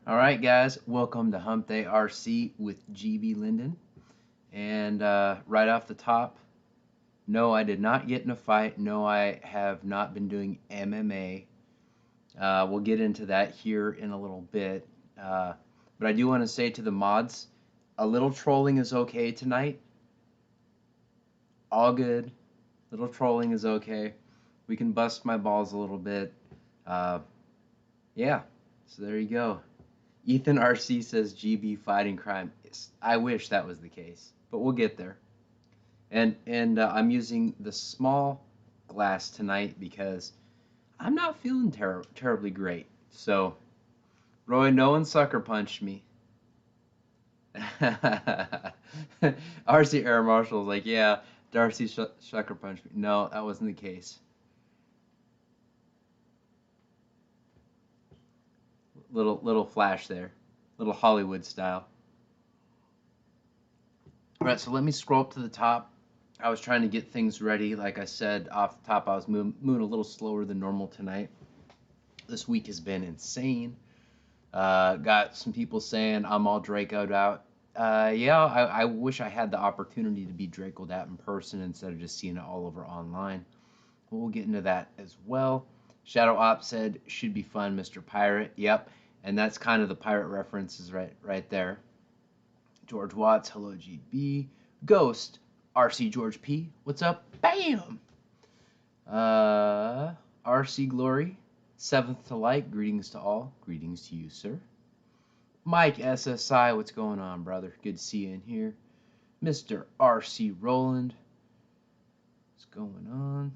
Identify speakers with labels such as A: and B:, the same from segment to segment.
A: Alright guys, welcome to Hump Day RC with GBLynden. And right off the top, no, I did not get in a fight. No, I have not been doing MMA. We'll get into that here in a little bit. But I do want to say to the mods, a little trolling is okay tonight. All good. Little trolling is okay. We can bust my balls a little bit. Yeah, so there you go. Ethan RC says GB fighting crime. I wish that was the case, but we'll get there. And I'm using the small glass tonight because I'm not feeling terribly great. So, Roy, no one sucker punched me. RC Air Marshal's like, yeah, Darcy sucker punched me. No, that wasn't the case. Little flash there, little Hollywood style. All right, so let me scroll up to the top. I was trying to get things ready. Like I said off the top, I was moving a little slower than normal tonight. This week has been insane. Got some people saying I'm all Draco'd out. Yeah, I wish I had the opportunity to be Draco'd out in person instead of just seeing it all over online. We'll get into that as well. Shadow Op said, should be fun, Mr. Pirate. Yep, and that's kind of the pirate references right there. George Watts, hello GB. Ghost, RC George P, what's up? Bam! RC Glory, 7th to Light, greetings to all. Greetings to you, sir. Mike SSI, what's going on, brother? Good to see you in here. Mr. RC Roland, what's going on?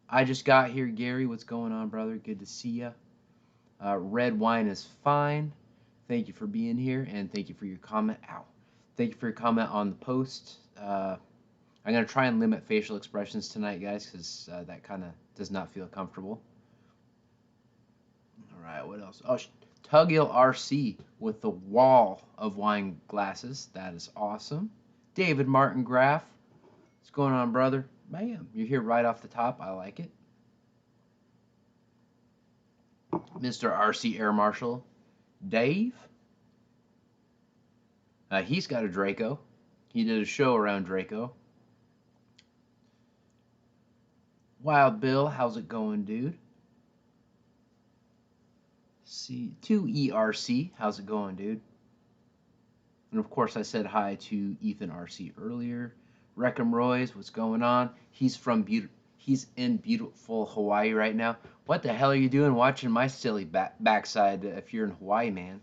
A: I just got here, Gary. What's going on, brother? Good to see ya. Red wine is fine. Thank you for being here, and thank you for your comment. Ow. Thank you for your comment on the post. I'm going to try and limit facial expressions tonight, guys, because that kind of does not feel comfortable. All right, what else? Oh, Tuggill RC with the wall of wine glasses. That is awesome. David Martin Graff. What's going on, brother? Bam. You're here right off the top. I like it. Mr. RC Air Marshal Dave. He's got a Draco. He did a show around Draco. Wild Bill, how's it going, dude? C2ERC, how's it going, dude? And of course, I said hi to Ethan RC earlier. Wreckham Roy's, what's going on? He's in beautiful Hawaii right now. What the hell are you doing watching my silly backside if you're in Hawaii, man?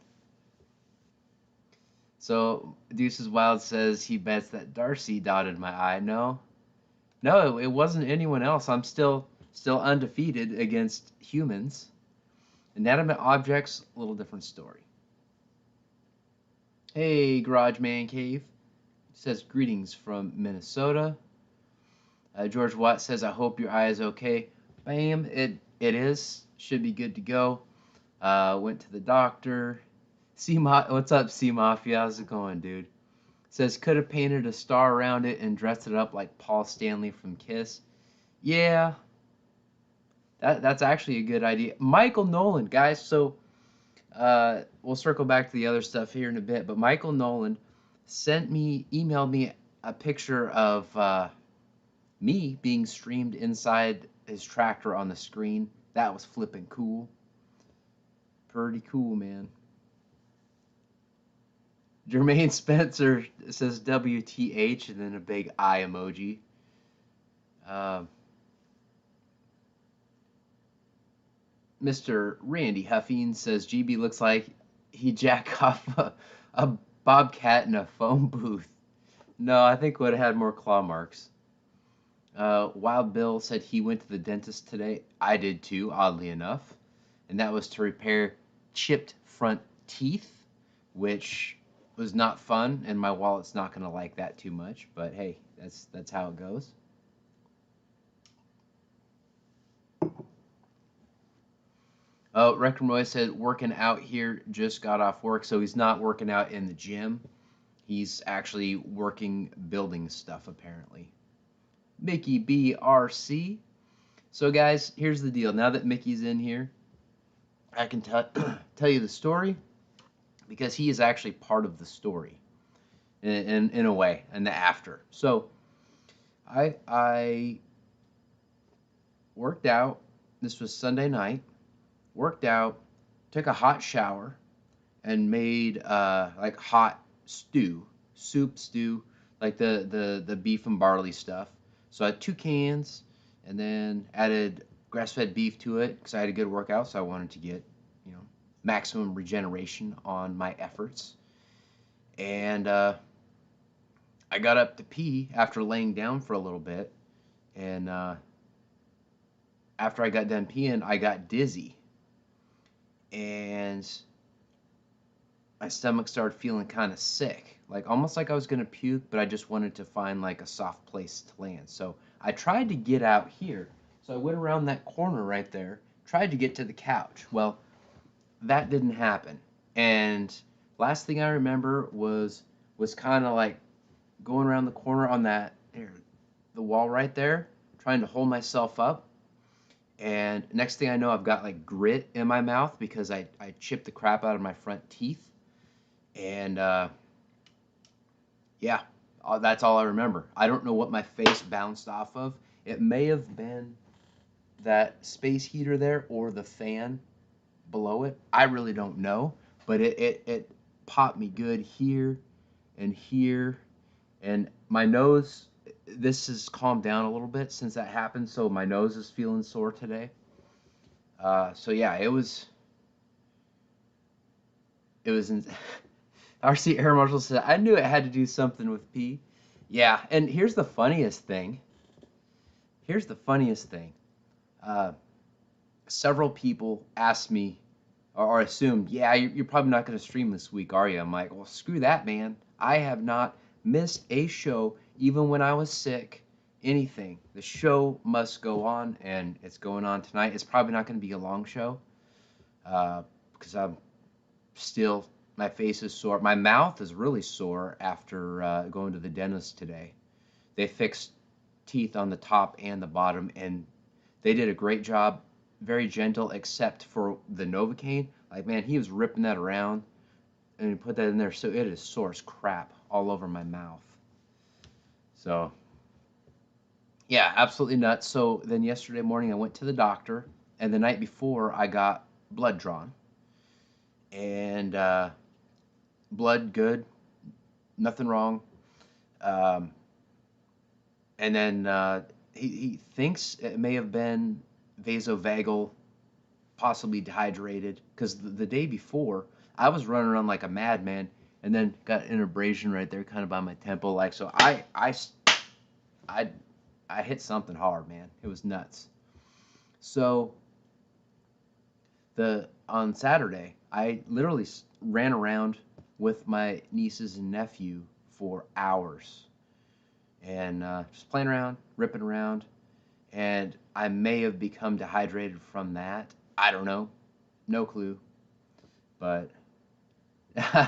A: So Deuces Wild says he bets that Darcy dotted my eye. No, it wasn't anyone else. I'm still undefeated against humans. Inanimate objects, a little different story. Hey, Garage Man Cave says greetings from Minnesota. George Watt says, I hope your eye is okay. Bam, it is. Should be good to go. Went to the doctor. What's up, C Mafia? How's it going, dude? Says, could have painted a star around it and dressed it up like Paul Stanley from Kiss. Yeah, that's actually a good idea. Michael Nolan, guys, so we'll circle back to the other stuff here in a bit, but Michael Nolan emailed me a picture of me being streamed inside his tractor on the screen. That was flipping cool. Pretty cool, man. Jermaine Spencer says WTH and then a big eye emoji. Mr. Randy Huffine says GB looks like he jacked off a bobcat in a phone booth. No, I think would have had more claw marks. Wild Bill said he went to the dentist today. I did too, oddly enough. and that was to repair chipped front teeth, which was not fun, and my wallet's not going to like that too much, but hey, that's how it goes. Oh, Rectum Roy said working out here, just got off work, so he's not working out in the gym. He's actually working building stuff, apparently. Mickey BRC. So guys, here's the deal. Now that Mickey's in here, I can tell you the story, because he is actually part of the story in a way, in the after. So I worked out. This was Sunday night. Worked out, took a hot shower, and made like hot soup stew, like the beef and barley stuff. So I had 2 cans, and then added grass-fed beef to it because I had a good workout, so I wanted to get, you know, maximum regeneration on my efforts. And I got up to pee after laying down for a little bit, and after I got done peeing, I got dizzy, and my stomach started feeling kind of sick, like almost like I was gonna puke, but I just wanted to find like a soft place to land. So I tried to get out here. So I went around that corner right there, tried to get to the couch. Well, that didn't happen. And last thing I remember was kind of like going around the corner on that the wall right there, trying to hold myself up. And next thing I know, I've got like grit in my mouth because I chipped the crap out of my front teeth. And yeah, that's all I remember. I don't know what my face bounced off of. It may have been that space heater there or the fan below it. I really don't know, but it popped me good here and here, and my nose, this has calmed down a little bit since that happened, so my nose is feeling sore today. So yeah, it was in RC Air Marshal said, I knew it had to do something with pee. Yeah, and here's the funniest thing. Several people asked me or assumed, yeah, you're probably not going to stream this week, are you? I'm like, well, screw that, man. I have not missed a show, even when I was sick, anything. The show must go on, and it's going on tonight. It's probably not going to be a long show because I'm still, my face is sore. My mouth is really sore after going to the dentist today. They fixed teeth on the top and the bottom, and they did a great job. Very gentle, except for the Novocaine. Like, man, he was ripping that around and he put that in there, so it is sore as crap all over my mouth. So, yeah, absolutely nuts. So then yesterday morning I went to the doctor, and the night before I got blood drawn. And blood good, nothing wrong. And then he thinks it may have been vasovagal, possibly dehydrated, because the day before I was running around like a madman, and then got an abrasion right there, kind of by my temple, like, so I hit something hard, man. It was nuts. So on Saturday, I literally ran around with my nieces and nephew for hours, and just playing around, ripping around, and I may have become dehydrated from that. I don't know. No clue. But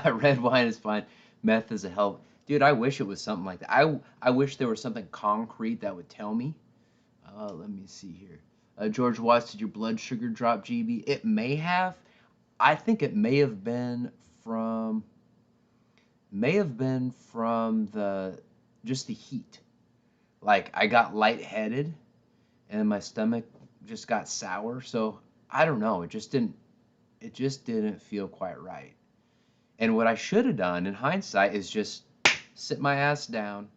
A: red wine is fine. Meth is a hell. Dude, I wish it was something like that. I wish there was something concrete that would tell me. Let me see here. George Watts, did your blood sugar drop, GB? It may have. I think it may have been from the just the heat. Like, I got lightheaded and my stomach just got sour. So I don't know. It just didn't feel quite right. And what I should have done in hindsight is just sit my ass down,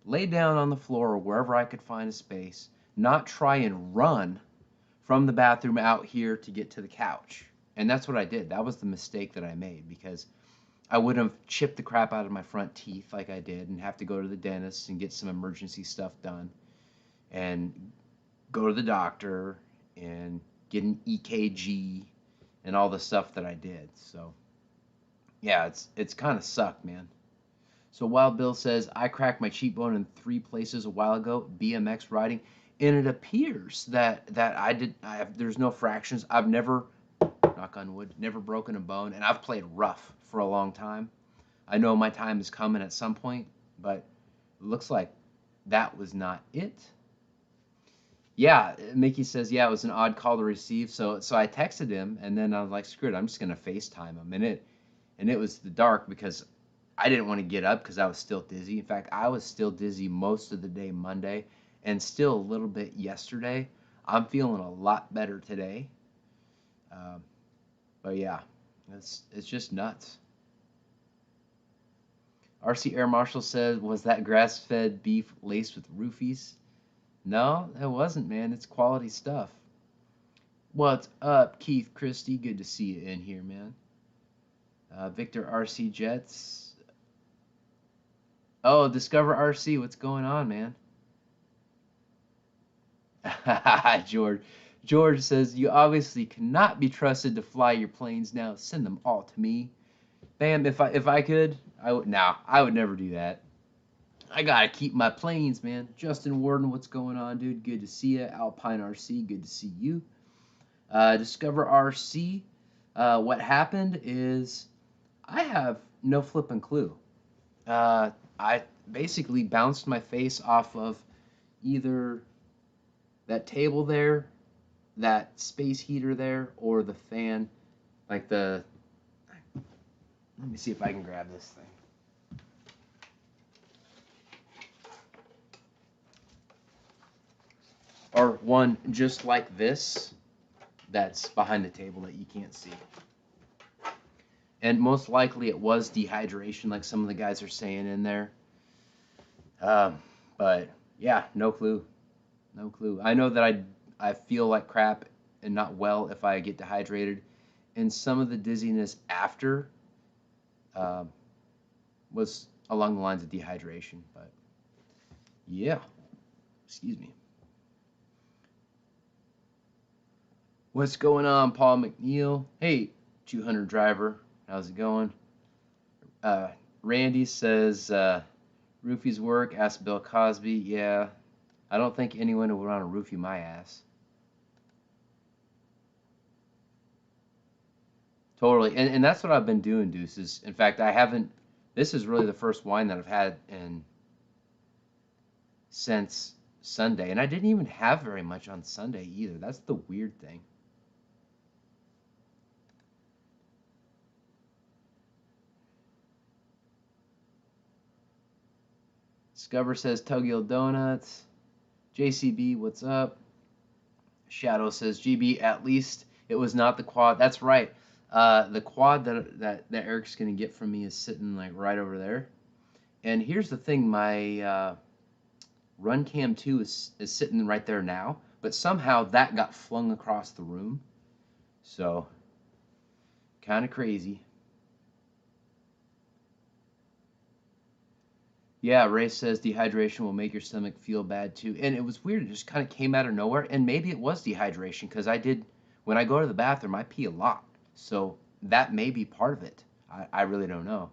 A: lay down on the floor or wherever I could find a space, not try and run from the bathroom out here to get to the couch. And that's what I did. That was the mistake that I made, because I would have chipped the crap out of my front teeth like I did and have to go to the dentist and get some emergency stuff done and go to the doctor and get an EKG and all the stuff that I did. So yeah, it's kind of sucked, man. So Wild Bill says, I cracked my cheekbone in 3 places a while ago, BMX riding, and it appears that there's no fractions. I've never, knock on wood, never broken a bone, and I've played rough for a long time. I know my time is coming at some point, but it looks like that was not it. Yeah, Mickey says, yeah, it was an odd call to receive. So I texted him, and then I was like, screw it, I'm just gonna FaceTime him, and it was the dark because I didn't want to get up because I was still dizzy. In fact, I was still dizzy most of the day Monday, and still a little bit yesterday. I'm feeling a lot better today. But yeah, it's just nuts. RC Air Marshal says, was that grass-fed beef laced with roofies? No, it wasn't, man. It's quality stuff. What's up, Keith Christie? Good to see you in here, man. Victor RC Jets. Oh, Discover RC. What's going on, man? George. George says, you obviously cannot be trusted to fly your planes now. Send them all to me. Bam, if I could, I would. Now, I would never do that. I gotta keep my planes, man. Justin Warden, what's going on, dude? Good to see you. Alpine RC, good to see you. Discover RC. What happened is I have no flipping clue. I basically bounced my face off of either that table there, that space heater there, or the fan. Like the. Let me see if I can grab this thing. Or one just like this that's behind the table that you can't see. And most likely it was dehydration, like some of the guys are saying in there. But yeah, no clue. No clue. I know that I feel like crap and not well if I get dehydrated. And some of the dizziness after was along the lines of dehydration. But yeah, excuse me. What's going on, Paul McNeil? Hey, 200 driver, how's it going? Randy says, roofies work, ask Bill Cosby. Yeah, I don't think anyone would want to roofie my ass. Totally, and that's what I've been doing, Deuces. In fact, this is really the first wine that I've had since Sunday, and I didn't even have very much on Sunday either. That's the weird thing. Discover says Tuggill Donuts. JCB, what's up? Shadow says GB, at least it was not the quad. That's right. The quad that Eric's gonna get from me is sitting like right over there. And here's the thing, my Run Cam 2 is sitting right there now, but somehow that got flung across the room. So kind of crazy. Yeah, Ray says dehydration will make your stomach feel bad too. And it was weird. It just kind of came out of nowhere. And maybe it was dehydration because when I go to the bathroom, I pee a lot. So that may be part of it. I really don't know.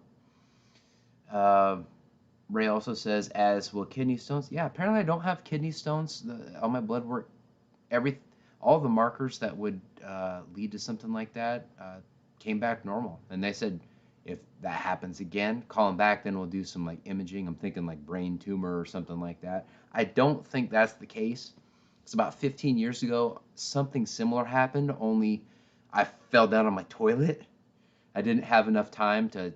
A: Ray also says, as will kidney stones. Yeah, apparently I don't have kidney stones. All my blood work, all the markers that would lead to something like that came back normal. And they said, if that happens again, call them back, then we'll do some like imaging. I'm thinking like brain tumor or something like that. I don't think that's the case. It's about 15 years ago, something similar happened, only I fell down on my toilet. I didn't have enough time to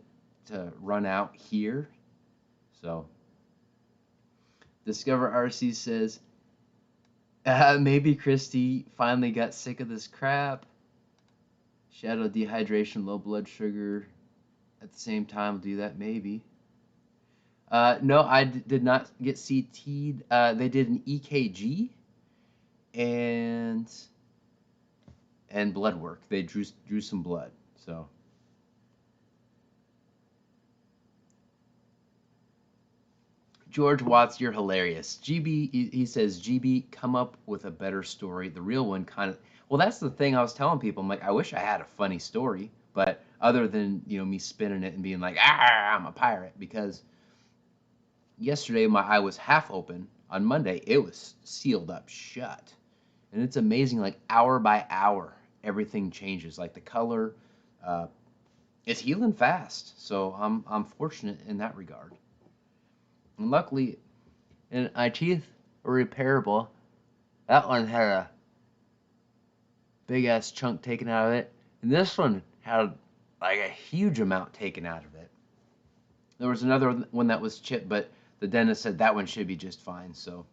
A: run out here. So, Discover RC says, maybe Christy finally got sick of this crap. Shadow dehydration, low blood sugar. At the same time, will do that, maybe. No, I did not get CT'd. They did an EKG and blood work. They drew some blood. So George Watts, you're hilarious. GB, he says, GB, come up with a better story. The real one kind of. Well, that's the thing I was telling people. I'm like, I wish I had a funny story, but other than, you know, me spinning it and being like, ah, I'm a pirate, because yesterday my eye was half open. On Monday, it was sealed up shut. And it's amazing, like hour by hour, everything changes. Like the color, uh, it's healing fast. So I'm fortunate in that regard. And luckily, and my teeth are repairable. That one had a big ass chunk taken out of it, and this one had like a huge amount taken out of it. There was another one that was chipped, but the dentist said that one should be just fine. So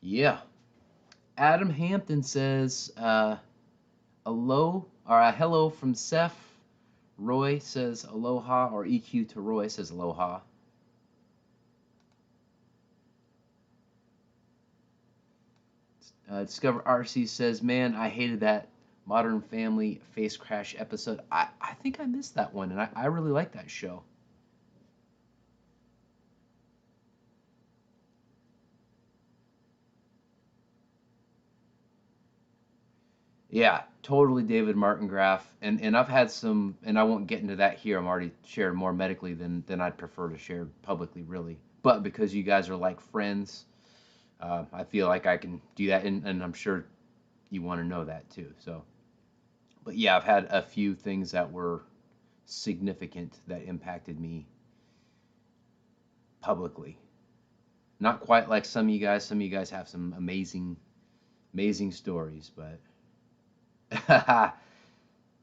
A: yeah. Adam Hampton says hello from Seth. Roy says aloha, or EQ to Roy says aloha. Discover RC says, man, I hated that Modern Family Face Crash episode. I think I missed that one, and I really like that show. Yeah, totally David Martin Graph. And I've had some, and I won't get into that here. I'm already shared more medically than I'd prefer to share publicly, really. But because you guys are like friends, I feel like I can do that, and I'm sure you want to know that too. So, but yeah, I've had a few things that were significant that impacted me publicly. Not quite like some of you guys. Some of you guys have some amazing, amazing stories, but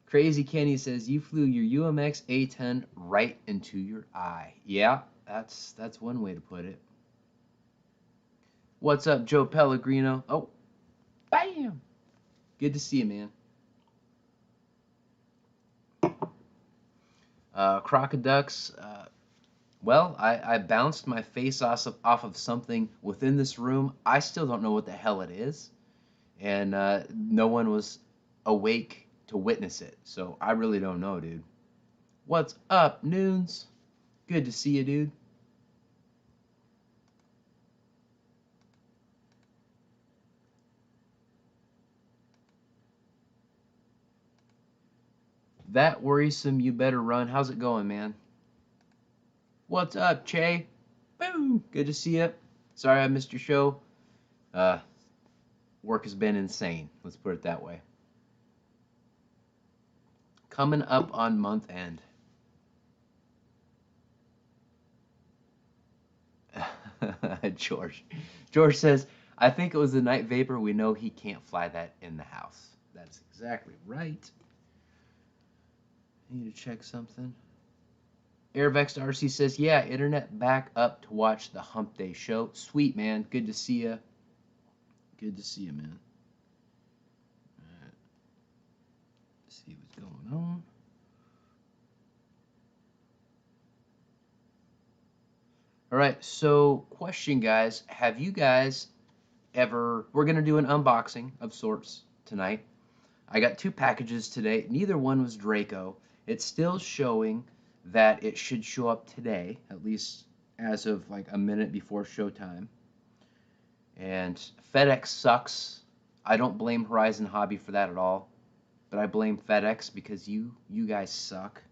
A: Crazy Kenny says you flew your UMX A10 right into your eye. Yeah, that's one way to put it. What's up, Joe Pellegrino? Oh, bam! Good to see you, man. Crocodux. Well, I bounced my face off of something within this room. I still don't know what the hell it is, and no one was awake to witness it. So I really don't know, dude. What's up, Noons? Good to see you, dude. That worrisome, you better run. How's it going, man? What's up, Che? Boom! Good to see you. Sorry I missed your show. Uh, Work has been insane. Let's put it that way. Coming up on month end. George. George says, I think it was the night vapor. We know he can't fly that in the house. That's exactly right. I need to check something. Airvexed RC says, yeah, internet back up to watch the Hump Day show. Sweet, man. Good to see you. Good to see you, man. Let's see what's going on. All right, so question, guys. Have you guys ever... We're going to do an unboxing of sorts tonight. I got two packages today. Neither one was Draco. It's still showing that it should show up today, at least as of like a minute before showtime. And FedEx sucks. I don't blame Horizon Hobby for that at all, but I blame FedEx because you guys suck.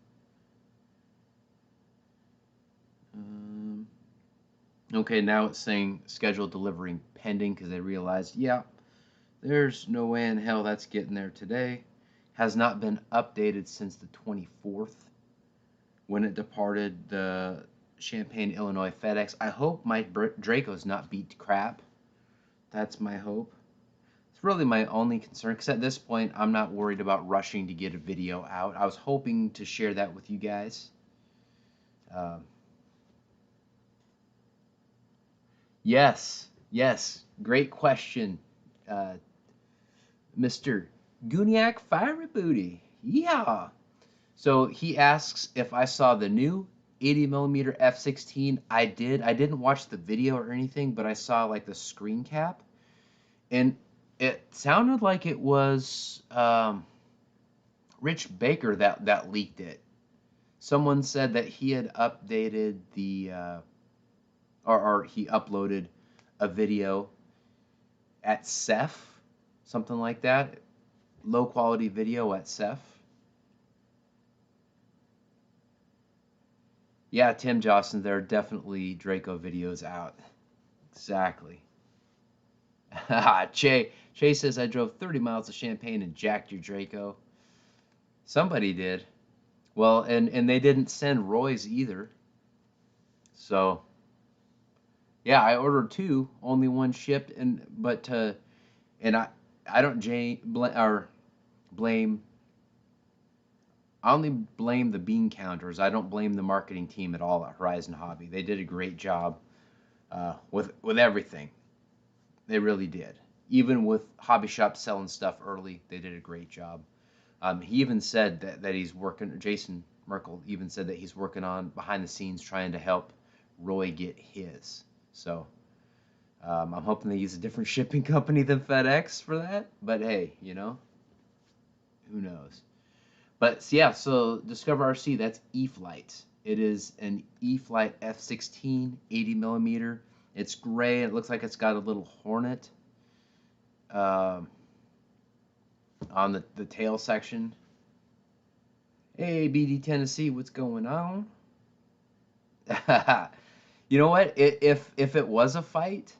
A: Okay, now it's saying scheduled delivery pending because they realized, yeah, there's no way in hell that's getting there today. Has not been updated since the 24th when it departed the Champaign, Illinois FedEx. I hope my Draco's not beat to crap. That's my hope. It's really my only concern, because at this point, I'm not worried about rushing to get a video out. I was hoping to share that with you guys. Yes, great question, Mr. Guniak Fire Booty. Yeah. So he asks if I saw the new 80mm f/16. I did. I didn't watch the video or anything, but I saw like the screen cap, and it sounded like it was Rich Baker that leaked it. Someone said that he had updated the or he uploaded a video at Ceph, something like that. low quality video at Ceph. Yeah, Tim Johnson, there are definitely Draco videos out. Exactly. Che says, I drove 30 miles to Champaign and jacked your Draco. Somebody did. Well, and they didn't send Roy's either. So, yeah, I ordered two, only one shipped, and I don't blame. I only blame the bean counters. I don't blame the marketing team at all at Horizon Hobby. They did a great job with everything. They really did. Even with Hobby Shop selling stuff early, they did a great job. He even said that he's working. Jason Merkel even said that he's working on behind the scenes trying to help Roy get his. So I'm hoping they use a different shipping company than FedEx for that. But hey, you know, who knows? But yeah, so Discover RC, that's E-flite. It is an E-flite F16 80 millimeter. It's gray. It looks like it's got a little hornet on the tail section. Hey, BD Tennessee, what's going on? You know what? If it was a fight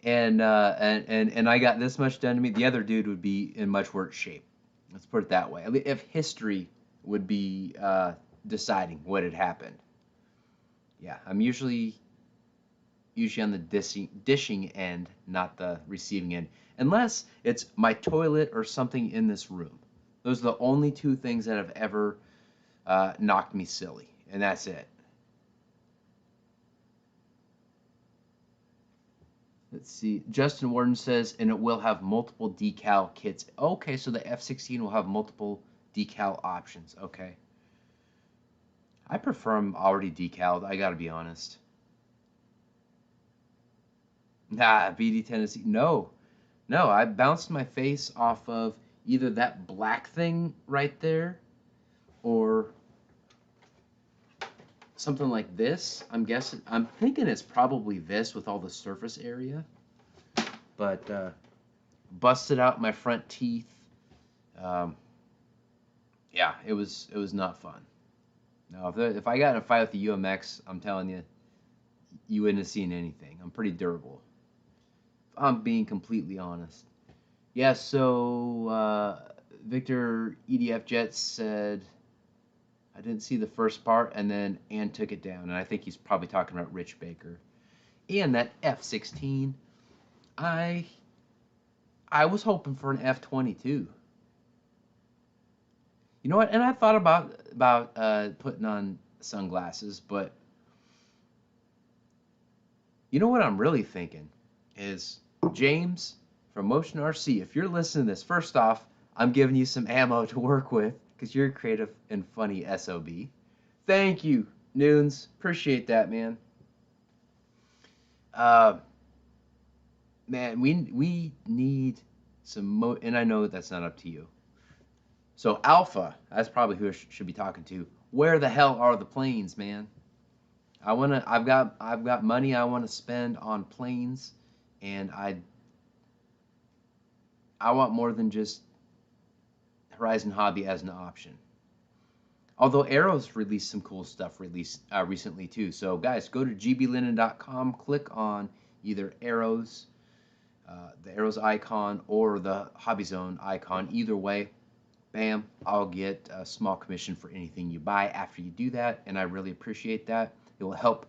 A: and I got this much done to me, the other dude would be in much worse shape. Let's put it that way. If history would be deciding what had happened. Yeah, I'm usually on the dishing end, not the receiving end, unless it's my toilet or something in this room. Those are the only two things that have ever knocked me silly, and that's it. Let's see. Justin Warden says, and it will have multiple decal kits. Okay, so the F16 will have multiple decal options. Okay. I prefer them already decaled, I gotta be honest. Nah, BD Tennessee. No. No, I bounced my face off of either that black thing right there or something like this. I'm thinking it's probably this with all the surface area. But busted out my front teeth. Um, yeah, it was not fun. No, if I got in a fight with the UMX, I'm telling you, you wouldn't have seen anything. I'm pretty durable. I'm being completely honest. Yeah, so Victor EDF Jets said, I didn't see the first part, and then Ann took it down. And I think he's probably talking about Rich Baker. And that F-16, I was hoping for an F-22. You know what? And I thought about putting on sunglasses, but you know what I'm really thinking is, James from Motion RC, if you're listening to this, first off, I'm giving you some ammo to work with because you're a creative and funny SOB. Thank you, Noons. Appreciate that, man. Man, we need some and I know that's not up to you. So Alpha, that's probably who I should be talking to. Where the hell are the planes, man? I've got money I want to spend on planes, and I want more than just Horizon Hobby as an option. Although Arrows released some cool stuff recently too. So guys, go to GBLynden.com, click on either Arrows, the Arrows icon, or the Hobbyzone icon. Either way, bam, I'll get a small commission for anything you buy after you do that, and I really appreciate that. It will help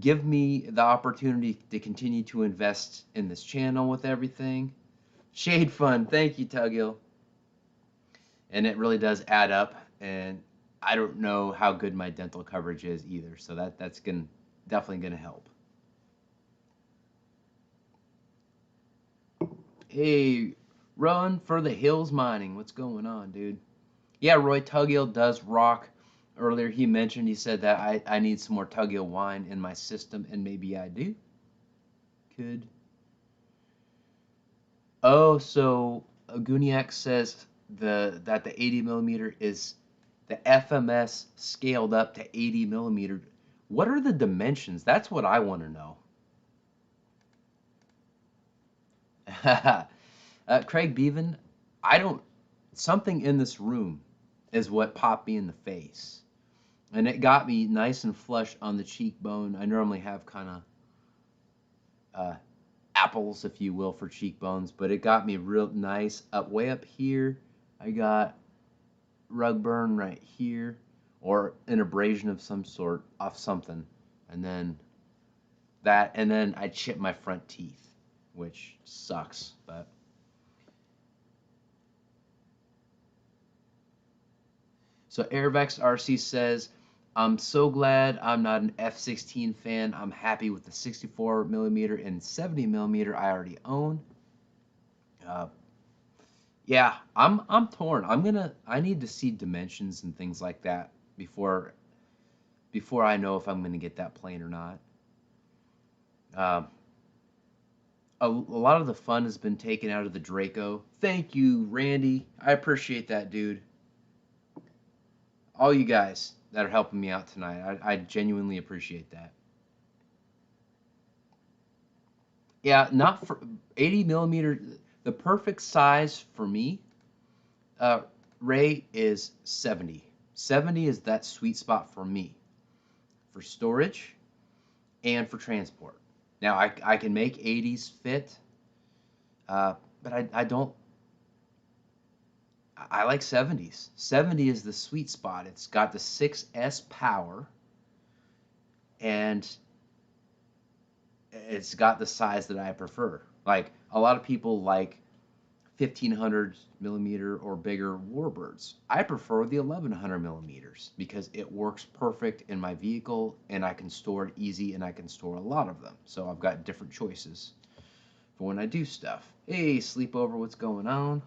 A: give me the opportunity to continue to invest in this channel with everything. Shade Fun, thank you, Tuggill. And it really does add up, and I don't know how good my dental coverage is either, so that's definitely gonna help. Hey, Run for the Hills Mining, what's going on, dude? Yeah, Roy Tuggill does rock. Earlier he said that I need some more Tuggill wine in my system, and maybe I do. Could. Oh, so Guniak says that the 80 millimeter is the FMS scaled up to 80 millimeter. What are the dimensions? That's what I want to know. Craig Bevan, I don't. Something in this room is what popped me in the face, and it got me nice and flush on the cheekbone. I normally have kind of apples, if you will, for cheekbones, but it got me real nice up way up here. I got rug burn right here, or an abrasion of some sort off something, and then that, and then I chipped my front teeth, which sucks, but. So Airvex RC says, I'm so glad I'm not an F-16 fan. I'm happy with the 64 millimeter and 70 millimeter I already own. Yeah, I'm torn. I need to see dimensions and things like that before I know if I'm gonna get that plane or not. A lot of the fun has been taken out of the Draco. Thank you, Randy. I appreciate that, dude. All you guys that are helping me out tonight, I genuinely appreciate that. Yeah, not for 80 millimeter. The perfect size for me, Ray, is 70. 70 is that sweet spot for me, for storage and for transport. Now I can make 80s fit, but I don't. I like 70s. 70 is the sweet spot. It's got the 6S power, and it's got the size that I prefer. Like, a lot of people like 1500 millimeter or bigger warbirds. I prefer the 1100 millimeters because it works perfect in my vehicle, and I can store it easy, and I can store a lot of them. So I've got different choices for when I do stuff. Hey, sleepover, what's going on?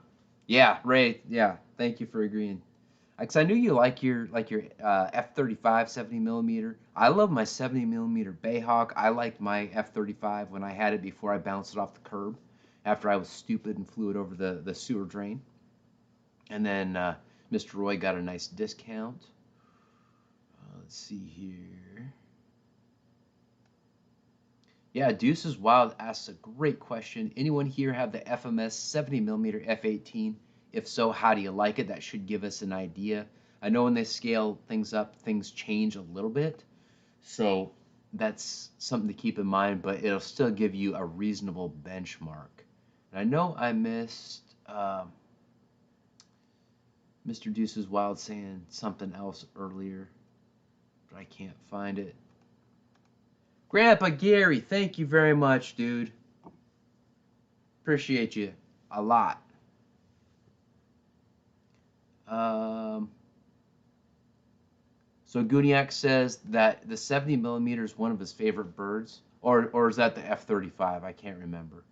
A: Yeah, Ray. Yeah, thank you for agreeing. Because I knew you like your F-35 70 millimeter. I love my 70 millimeter Bayhawk. I liked my F-35 when I had it before I bounced it off the curb after I was stupid and flew it over the sewer drain. And then Mr. Roy got a nice discount. Let's see here. Yeah, Deuces Wild asks a great question. Anyone here have the FMS 70 millimeter F-18? If so, how do you like it? That should give us an idea. I know when they scale things up, things change a little bit. So that's something to keep in mind, but it'll still give you a reasonable benchmark. And I know I missed Mr. Deuces Wild saying something else earlier, but I can't find it. Grandpa Gary, thank you very much, dude. Appreciate you a lot. So Guniak says that the 70 millimeter is one of his favorite birds, or is that the F-35? I can't remember.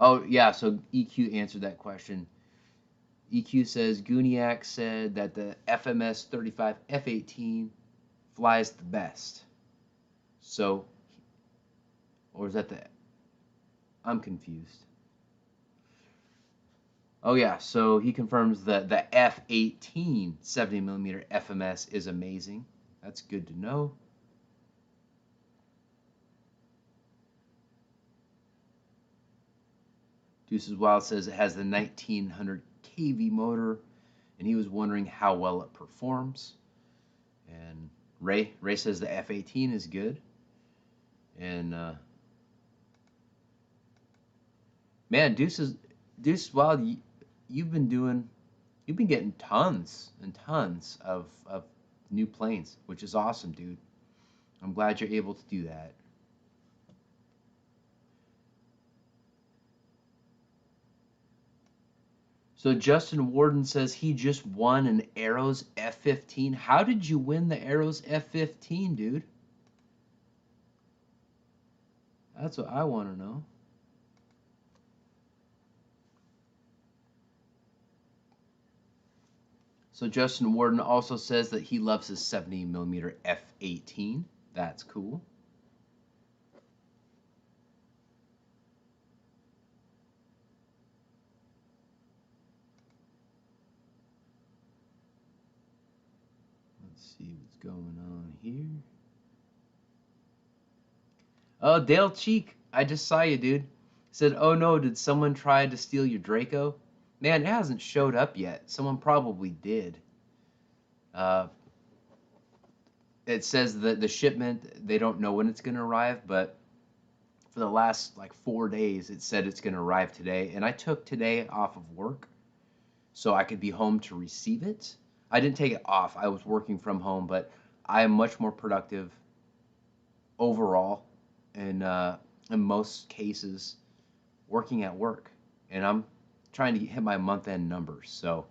A: Oh yeah, so EQ answered that question. EQ says Guniak said that the FMS 35 F-18 flies the best. So, or is that the? I'm confused. Oh yeah, so he confirms that the F-18 70 millimeter FMS is amazing. That's good to know. Deuces Wild says it has the 1900 kV motor, and he was wondering how well it performs. And Ray says the F-18 is good. And man, Deuces Wild, you've been getting tons and tons of new planes, which is awesome, dude. I'm glad you're able to do that. So Justin Warden says he just won an Arrows F-15. How did you win the Arrows F-15, dude? That's what I want to know. So Justin Warden also says that he loves his 70 millimeter F-18. That's cool. Let's see what's going on here. Oh, Dale Cheek, I just saw you, dude. Said, oh no, did someone try to steal your Draco? Man, it hasn't showed up yet. Someone probably did. It says that the shipment, they don't know when it's going to arrive, but for the last like 4 days, it said it's going to arrive today. And I took today off of work so I could be home to receive it. I didn't take it off. I was working from home, but I am much more productive overall in most cases working at work. And I'm trying to hit my month-end numbers. So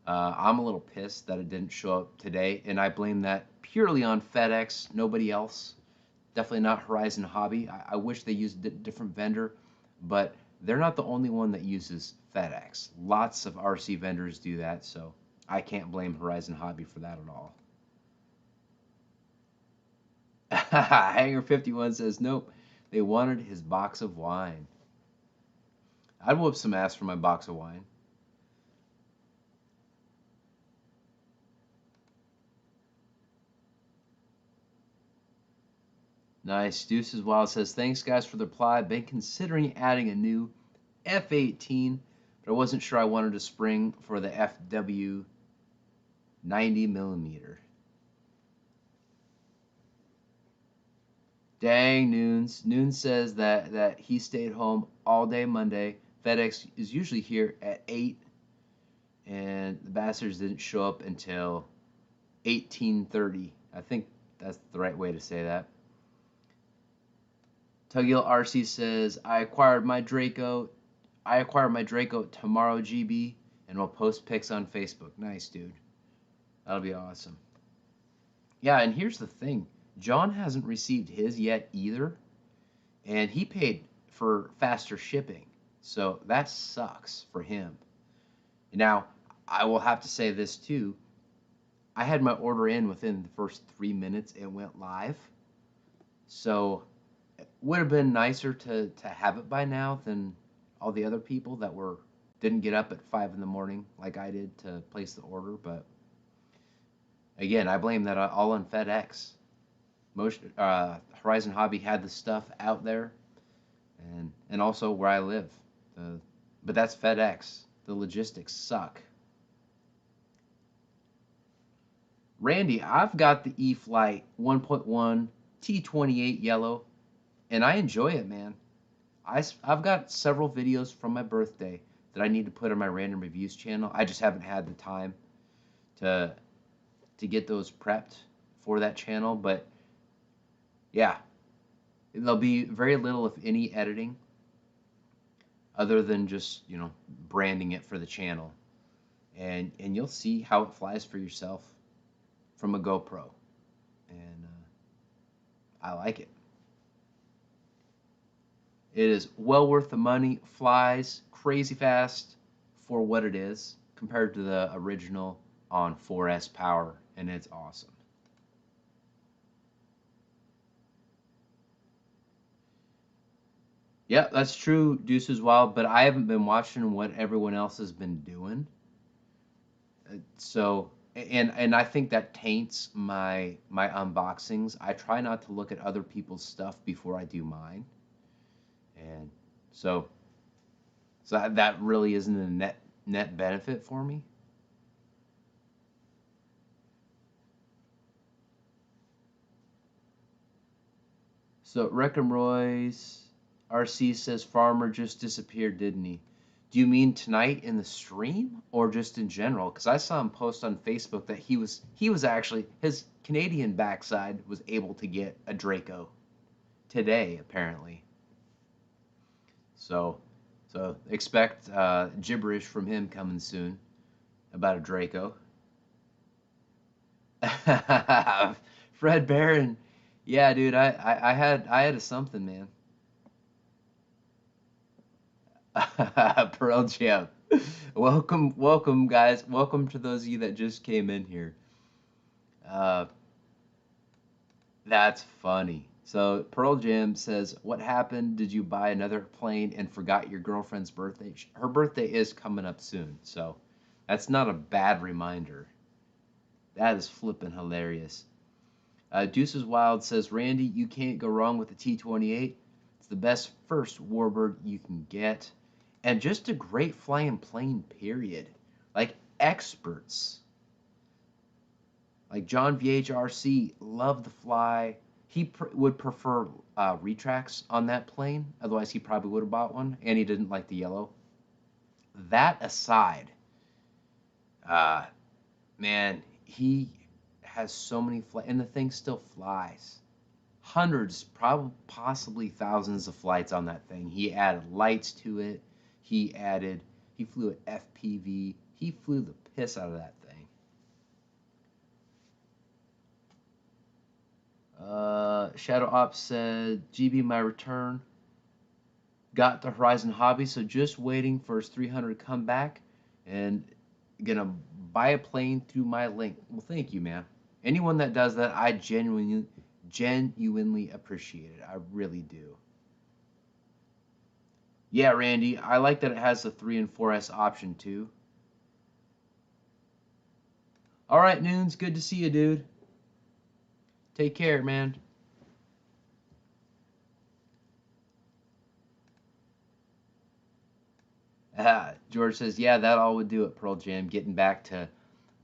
A: I'm a little pissed that it didn't show up today, and I blame that purely on FedEx, nobody else. Definitely not Horizon Hobby. I wish they used a different vendor, but they're not the only one that uses FedEx. Lots of RC vendors do that, so I can't blame Horizon Hobby for that at all. Hanger 51 says, nope, they wanted his box of wine. I'd whoop some ass for my box of wine. Nice. Deuces Wild says, thanks guys for the reply. Been considering adding a new F18, but I wasn't sure I wanted to spring for the FW 90mm. Dang, Noons. Noons says that he stayed home all day Monday. FedEx is usually here at 8, and the bastards didn't show up until 18:30. I think that's the right way to say that. Tuggiel RC says, I acquired my Draco tomorrow, GB, and will post pics on Facebook. Nice, dude. That'll be awesome. Yeah, and here's the thing. John hasn't received his yet either, and he paid for faster shipping. So that sucks for him. Now, I will have to say this too. I had my order in within the first 3 minutes. It went live. So would have been nicer to have it by now than all the other people that didn't get up at 5 in the morning like I did to place the order. But again, I blame that all on FedEx. Most Horizon Hobby had the stuff out there, and also where I live. But that's FedEx. The logistics suck. Randy, I've got the E-flite 1.1 T28 yellow, and I enjoy it, man. I've got several videos from my birthday that I need to put on my random reviews channel. I just haven't had the time to get those prepped for that channel, but yeah, there'll be very little, if any, editing other than just, branding it for the channel. And you'll see how it flies for yourself from a GoPro. And I like it. It is well worth the money, flies crazy fast for what it is compared to the original on 4S power, and it's awesome. Yeah, that's true, Deuces Wild, but I haven't been watching what everyone else has been doing. So, and I think that taints my unboxings. I try not to look at other people's stuff before I do mine. And so that really isn't a net benefit for me. So Wreckham Roy's RC says Farmer just disappeared, didn't he? Do you mean tonight in the stream or just in general? Because I saw him post on Facebook that he was actually, his Canadian backside was able to get a Draco today, apparently. So expect gibberish from him coming soon about a Draco. Fred Barron, yeah, dude, I had a something, man. Pearl Jam. Welcome, guys. Welcome to those of you that just came in here. That's funny. So Pearl Jam says, "What happened? Did you buy another plane and forgot your girlfriend's birthday?" Her birthday is coming up soon, so that's not a bad reminder. That is flippin' hilarious. Deuces Wild says, "Randy, you can't go wrong with the T28. It's It's the best first warbird you can get. And just a great flying plane, period. Like, experts. Like John VHRC, love the fly. He would prefer retracts on that plane. Otherwise, he probably would have bought one. And he didn't like the yellow. That aside, man, he has so many and the thing still flies. Hundreds, probably possibly thousands of flights on that thing. He added lights to it. He flew at FPV. He flew the piss out of that thing. Shadow Ops said, GB, my return. Got the Horizon Hobby, so just waiting for his 300 to come back and gonna buy a plane through my link. Well, thank you, man. Anyone that does that, I genuinely appreciate it. I really do. Yeah, Randy, I like that it has the 3 and 4S option too. All right, Noons, good to see you, dude. Take care, man. George says, yeah, that all would do it, Pearl Jam. Getting back to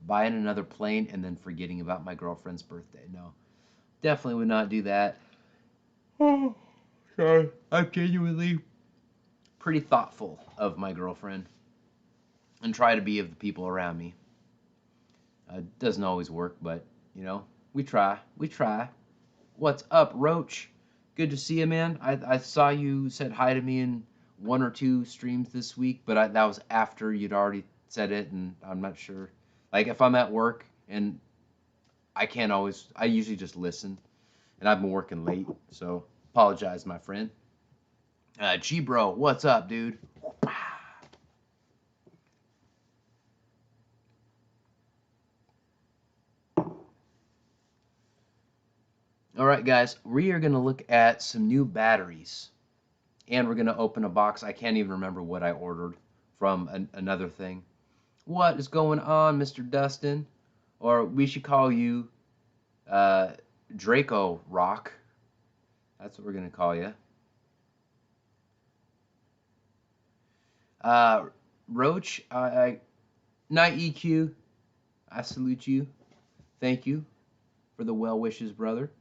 A: buying another plane and then forgetting about my girlfriend's birthday. No, definitely would not do that. Oh, sorry. I'm genuinely pretty thoughtful of my girlfriend and try to be of the people around me. Doesn't always work, but, you know, we try. We try. What's up, Roach? Good to see you, man. I saw you said hi to me in 1 or 2 streams this week, but that was after you'd already said it, and I'm not sure. Like, if I'm at work and I usually just listen, and I've been working late, so apologize, my friend. G-Bro, what's up, dude? All right, guys, we are going to look at some new batteries, and we're going to open a box. I can't even remember what I ordered from another thing. What is going on, Mr. Dustin? Or we should call you Draco Rock. That's what we're going to call you. Roach, Night EQ, I salute you. Thank you for the well wishes, brother.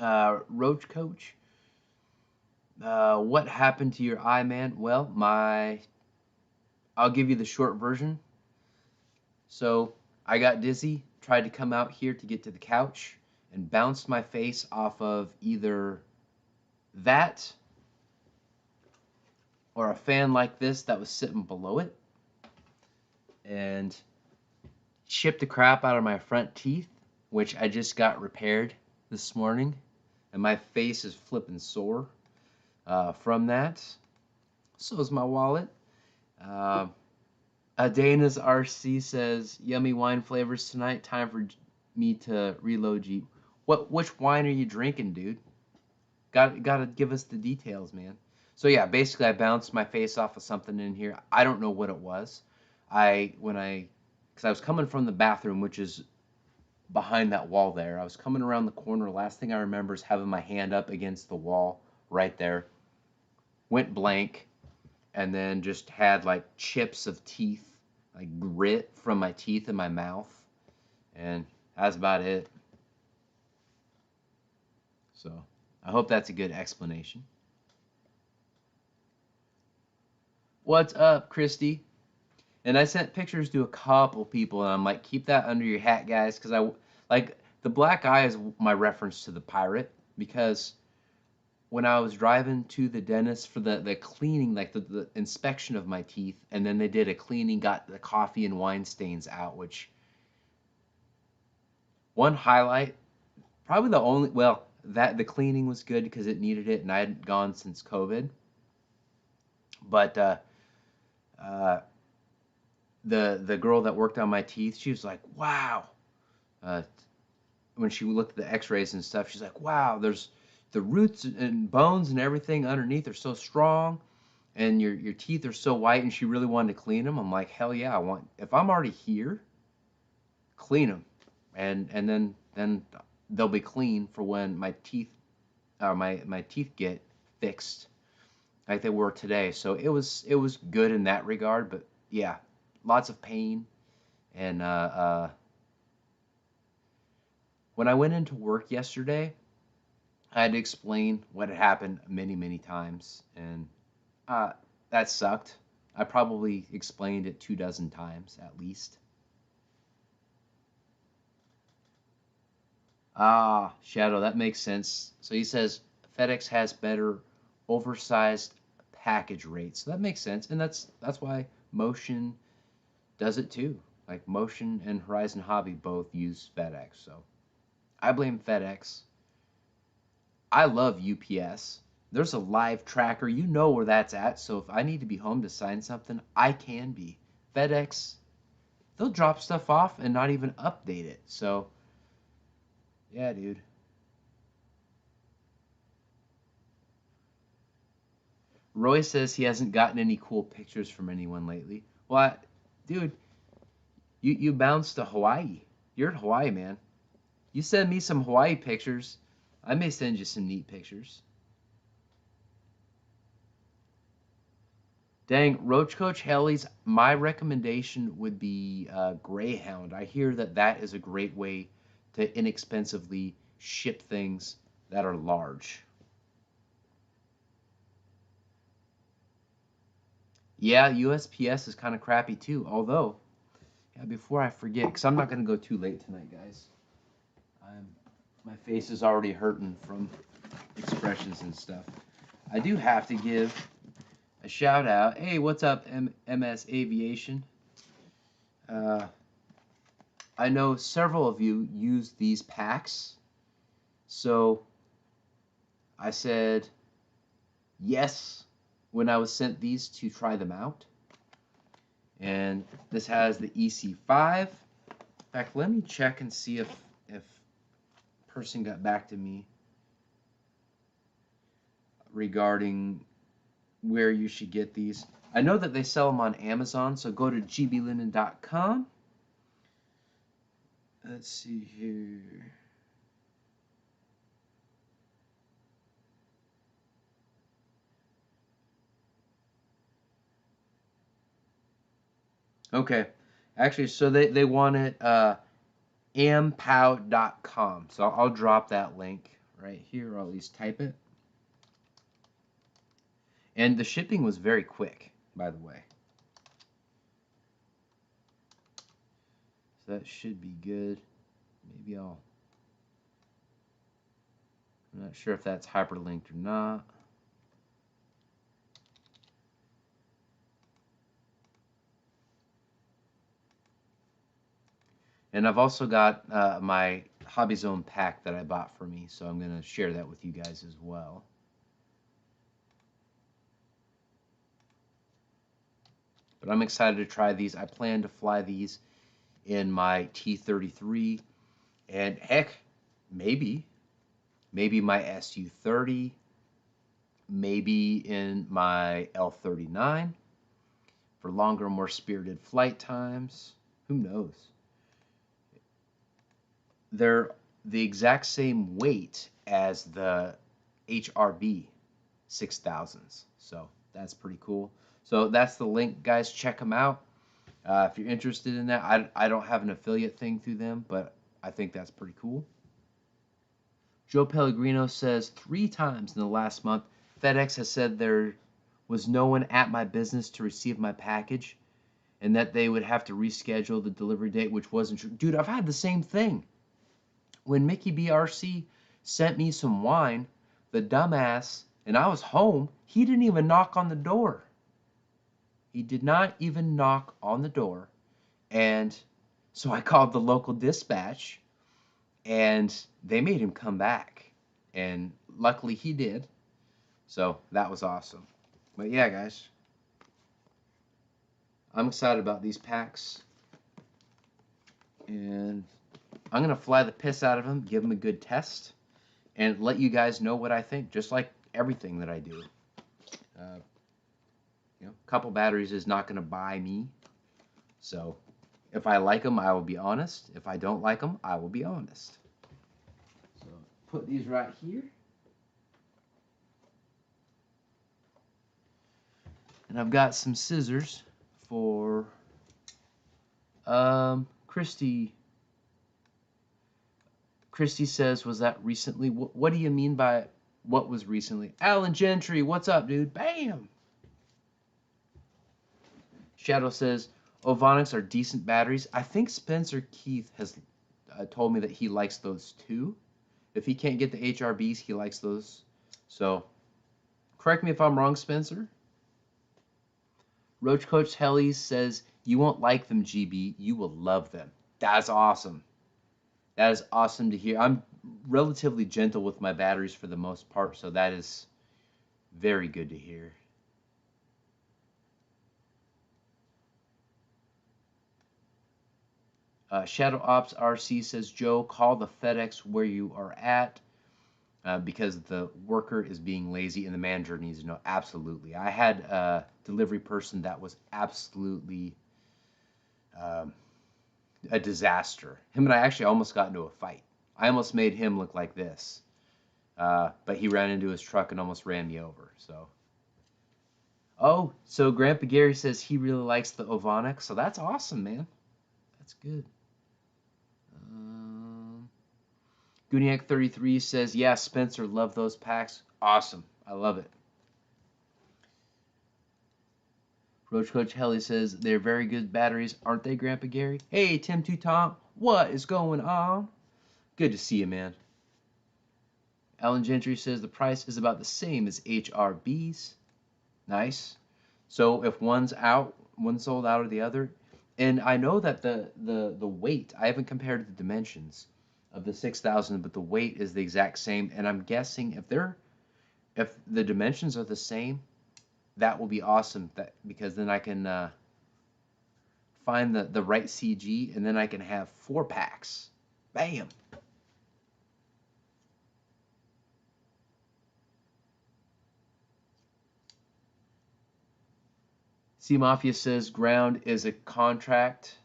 A: Roach Coach, what happened to your eye, man? Well, I'll give you the short version. So I got dizzy, tried to come out here to get to the couch, and bounced my face off of either that or a fan like this that was sitting below it, and chipped the crap out of my front teeth, which I just got repaired this morning, and my face is flipping sore from that. So is my wallet. Dana's RC says, yummy wine flavors tonight. Time for me to reload Jeep. Which wine are you drinking, dude? Gotta give us the details, man. So yeah, basically I bounced my face off of something in here. I don't know what it was. Because I was coming from the bathroom, which is behind that wall there. I was coming around the corner. Last thing I remember is having my hand up against the wall right there. Went blank, and then just had like chips of teeth, like grit from my teeth in my mouth, and that's about it. So I hope that's a good explanation. What's up, Christy? And I sent pictures to a couple people, and I'm like, keep that under your hat, guys, because the black eye is my reference to the pirate, because when I was driving to the dentist for the cleaning, like the inspection of my teeth, and then they did a cleaning, got the coffee and wine stains out, which one highlight, probably the only, well, that the cleaning was good because it needed it, and I hadn't gone since COVID. But the girl that worked on my teeth, she was like, wow. When she looked at the x-rays and stuff, she's like, wow, there's the roots and bones and everything underneath are so strong, and your teeth are so white, and she really wanted to clean them. I'm like, hell yeah, if I'm already here, clean them, and then they'll be clean for when my teeth get fixed like they were today. So it was good in that regard. But yeah, lots of pain. And when I went into work yesterday, I had to explain what had happened many times, and that sucked. I probably explained it 24 times at least. Ah, Shadow, that makes sense. So he says FedEx has better oversized package rates. So that makes sense, and that's why Motion does it too. Like Motion and Horizon Hobby both use FedEx. So I blame FedEx. I love UPS. There's a live tracker. You know where that's at. So if I need to be home to sign something, I can be. FedEx, they'll drop stuff off and not even update it. So yeah, dude. Roy says he hasn't gotten any cool pictures from anyone lately. Well, dude, you bounced to Hawaii. You're in Hawaii, man. You send me some Hawaii pictures. I may send you some neat pictures. Dang, Roach Coach Helly's, my recommendation would be Greyhound. I hear that is a great way to inexpensively ship things that are large. Yeah, USPS is kind of crappy too. Although, yeah, before I forget, because I'm not going to go too late tonight, guys. My face is already hurting from expressions and stuff. I do have to give a shout out. Hey, what's up, MS Aviation? I know several of you use these packs, so I said yes when I was sent these to try them out. And this has the EC5. In fact, let me check and see if person got back to me regarding where you should get these. I know that they sell them on Amazon, so go to GBLynden.com. Let's see here. Okay. Actually, so they want it ampow.com. So I'll drop that link right here, or at least type it. And the shipping was very quick, by the way. So that should be good. Maybe I'm not sure if that's hyperlinked or not. And I've also got my Hobbyzone pack that I bought for me, so I'm going to share that with you guys as well. But I'm excited to try these. I plan to fly these in my T-33, and heck, maybe my SU-30, maybe in my L-39 for longer, more spirited flight times. Who knows? They're the exact same weight as the HRB 6000s, so that's pretty cool. So that's the link, guys. Check them out if you're interested in that. I don't have an affiliate thing through them, but I think that's pretty cool. Joe Pellegrino says 3 times in the last month, FedEx has said there was no one at my business to receive my package and that they would have to reschedule the delivery date, which wasn't true. Dude, I've had the same thing. When Mickey BRC sent me some wine, the dumbass, and I was home, he didn't even knock on the door. He did not even knock on the door. And so I called the local dispatch, and they made him come back. And luckily he did. So that was awesome. But yeah, guys, I'm excited about these packs. And I'm going to fly the piss out of them, give them a good test, and let you guys know what I think, just like everything that I do. You know, a couple batteries is not going to buy me. So if I like them, I will be honest. If I don't like them, I will be honest. So put these right here. And I've got some scissors for Christy. Christy says, was that recently? What do you mean by what was recently? Alan Gentry, what's up, dude? Bam! Shadow says, Ovonics are decent batteries. I think Spencer Keith has told me that he likes those too. If he can't get the HRBs, he likes those. So, correct me if I'm wrong, Spencer. Roach Coach Helly says, you won't like them, GB. You will love them. That's awesome. That is awesome to hear. I'm relatively gentle with my batteries for the most part, so that is very good to hear. Shadow Ops RC says, Joe, call the FedEx where you are at because the worker is being lazy and the manager needs to know. Absolutely. I had a delivery person that was absolutely a disaster. Him and I actually almost got into a fight. I almost made him look like this. But he ran into his truck and almost ran me over. So, oh, so Grandpa Gary says he really likes the Ovonic. So that's awesome, man. That's good. Guniac33 says, yeah, Spencer, love those packs. Awesome. I love it. Roach Coach Helly says, they're very good batteries, aren't they, Grandpa Gary? Hey, Tim Tom, what is going on? Good to see you, man. Alan Gentry says, the price is about the same as HRBs. Nice. So if one's out, one's sold out of the other. And I know that the weight, I haven't compared the dimensions of the 6000, but the weight is the exact same. And I'm guessing if the dimensions are the same, that will be awesome. Because then I can find the right CG, and then I can have 4 packs. Bam. Sea Mafia says ground is a contract.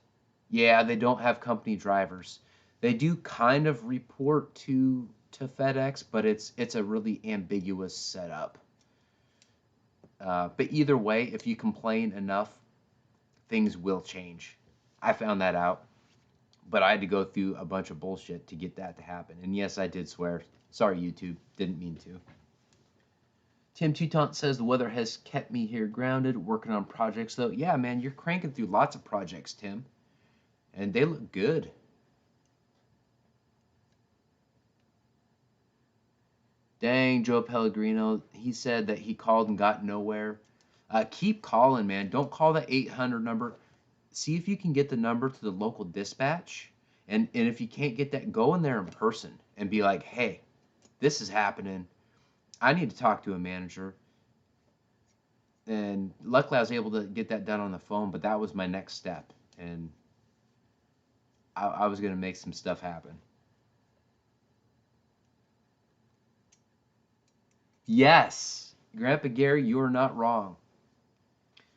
A: Yeah, they don't have company drivers. They do kind of report to FedEx, but it's a really ambiguous setup. But either way, if you complain enough, things will change. I found that out, but I had to go through a bunch of bullshit to get that to happen. And yes, I did swear. Sorry, YouTube. Didn't mean to. Tim Toutant says the weather has kept me here grounded, working on projects though. Yeah, man, you're cranking through lots of projects, Tim. And they look good. Dang, Joe Pellegrino. He said that he called and got nowhere. Keep calling, man. Don't call the 800 number. See if you can get the number to the local dispatch. And if you can't get that, go in there in person and be like, hey, this is happening. I need to talk to a manager. And luckily I was able to get that done on the phone, but that was my next step. And I was going to make some stuff happen. Yes, Grandpa Gary, you are not wrong.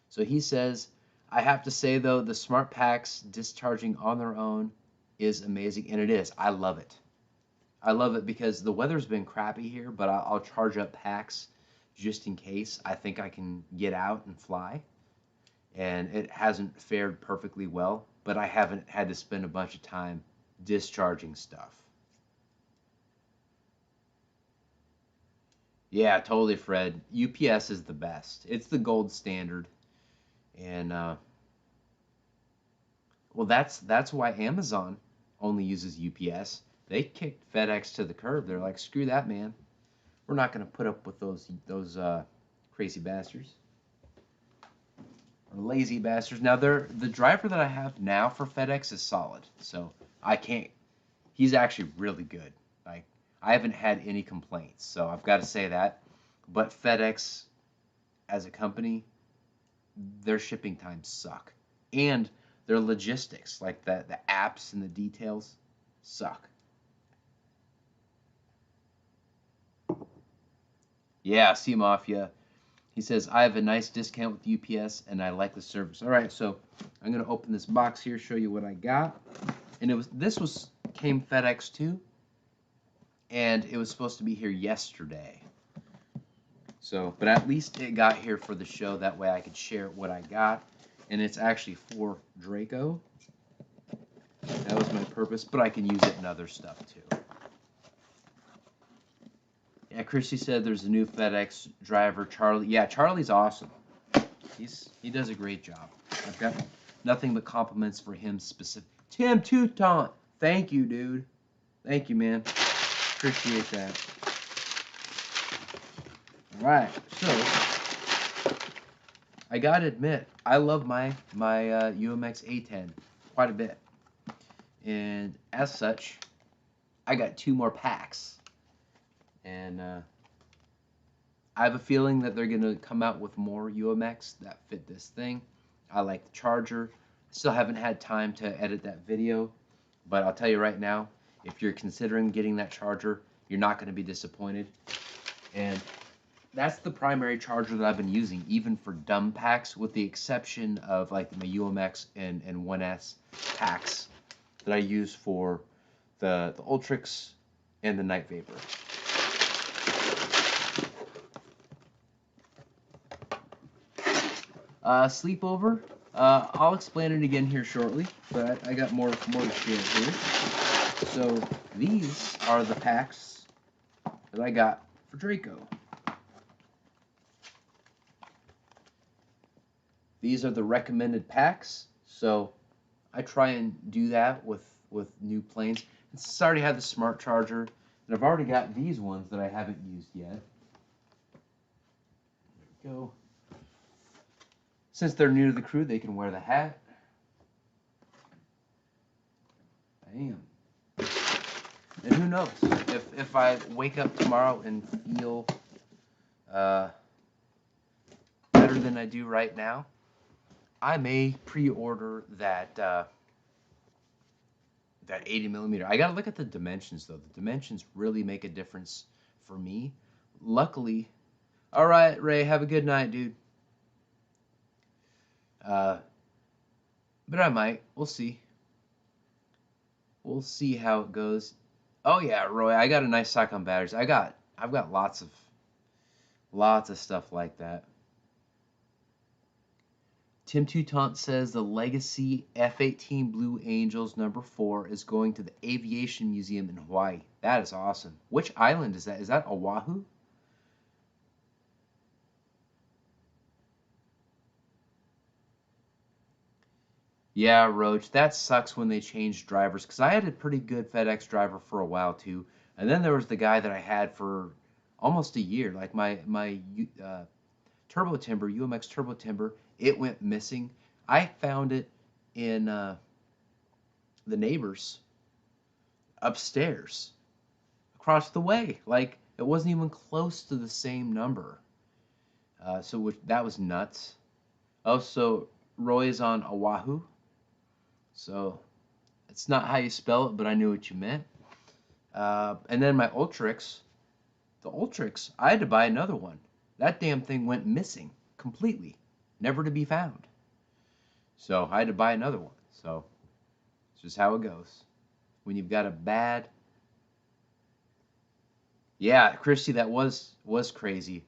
A: So he says, I have to say, though, the smart packs discharging on their own is amazing. And it is. I love it. I love it because the weather's been crappy here, but I'll charge up packs just in case I think I can get out and fly. And it hasn't fared perfectly well, but I haven't had to spend a bunch of time discharging stuff. Yeah, totally, Fred. UPS is the best. It's the gold standard. And well, that's why Amazon only uses UPS. They kicked FedEx to the curb. They're like, screw that, man. We're not going to put up with those crazy bastards or lazy bastards. Now, the driver that I have now for FedEx is solid, so I can't. He's actually really good. Like, I haven't had any complaints, so I've got to say that. But FedEx, as a company, their shipping times suck, and their logistics, like the apps and the details, suck. Yeah, Sea Mafia. He says, I have a nice discount with UPS, and I like the service. All right, so I'm going to open this box here, show you what I got. And this came FedEx too, and it was supposed to be here yesterday. So, but at least it got here for the show. That way I could share what I got. And it's actually for Draco. That was my purpose, but I can use it in other stuff too. Yeah, Christy said there's a new FedEx driver, Charlie. Yeah, Charlie's awesome. He does a great job. I've got nothing but compliments for him specific. Tim Toutant, thank you, dude. Thank you, man. Appreciate that. All right, so I gotta admit, I love my UMX A10 quite a bit, and as such, I got 2 more packs, and I have a feeling that they're gonna come out with more UMX that fit this thing. I like the charger. Still haven't had time to edit that video, but I'll tell you right now, if you're considering getting that charger, you're not going to be disappointed. And that's the primary charger that I've been using, even for dumb packs, with the exception of like my UMX and 1S packs that I use for the Ultrix and the Night Vapor. Sleepover. I'll explain it again here shortly, but I got more to share here. So these are the packs that I got for Draco. These are the recommended packs, so I try and do that with new planes. And since I already have the smart charger, and I've already got these ones that I haven't used yet. There we go. Since they're new to the crew, they can wear the hat. Bam. And who knows, if I wake up tomorrow and feel better than I do right now, I may pre-order that that 80mm. I gotta look at the dimensions though. The dimensions really make a difference for me. Luckily, all right, Ray, have a good night, dude. But I might. We'll see. We'll see how it goes. Oh yeah, Roy, I got a nice stock on batteries. I've got lots of stuff like that. Tim Toutant says the Legacy F-18 Blue Angels #4 is going to the Aviation Museum in Hawaii. That is awesome. Which island is that? Is that Oahu? Yeah, Roach, that sucks when they change drivers, because I had a pretty good FedEx driver for a while too, and then there was the guy that I had for almost a year, like my Turbo Timber, UMX Turbo Timber, it went missing. I found it in the neighbors upstairs, across the way, like it wasn't even close to the same number, that was nuts. Oh, so Roy is on Oahu. So it's not how you spell it, but I knew what you meant. And then my Ultrix, the Ultrix, I had to buy another one. That damn thing went missing completely, never to be found. So I had to buy another one. So it's just how it goes. When you've got a bad... Yeah, Christy, that was crazy.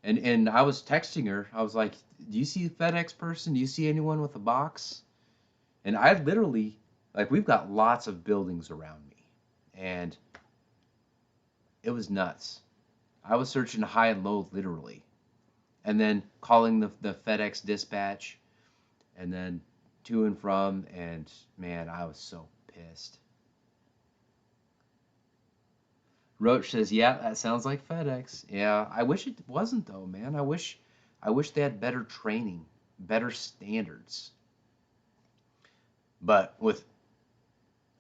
A: And I was texting her. I was like, do you see a FedEx person? Do you see anyone with a box? And I literally, like, we've got lots of buildings around me, and it was nuts. I was searching high and low, literally, and then calling the FedEx dispatch, and then to and from, and man, I was so pissed. Roach says, yeah, that sounds like FedEx. Yeah, I wish it wasn't, though, man. I wish they had better training, better standards. But with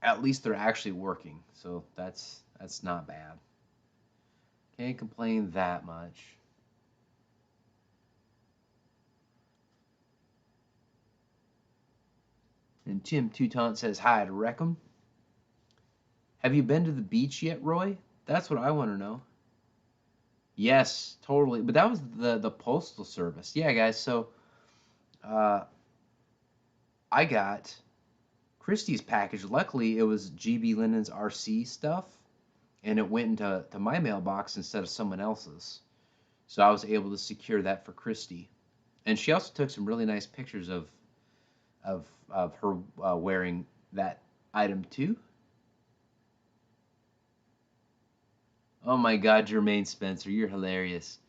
A: at least they're actually working, so that's not bad. Can't complain that much. And Tim Toutant says hi to Wreckham. Have you been to the beach yet, Roy? That's what I want to know. Yes, totally. But that was the Postal Service. Yeah, guys, so I got Christie's package. Luckily, it was GBLynden's RC stuff, and it went into my mailbox instead of someone else's. So I was able to secure that for Christy. And she also took some really nice pictures of her wearing that item too. Oh my God, Jermaine Spencer, you're hilarious.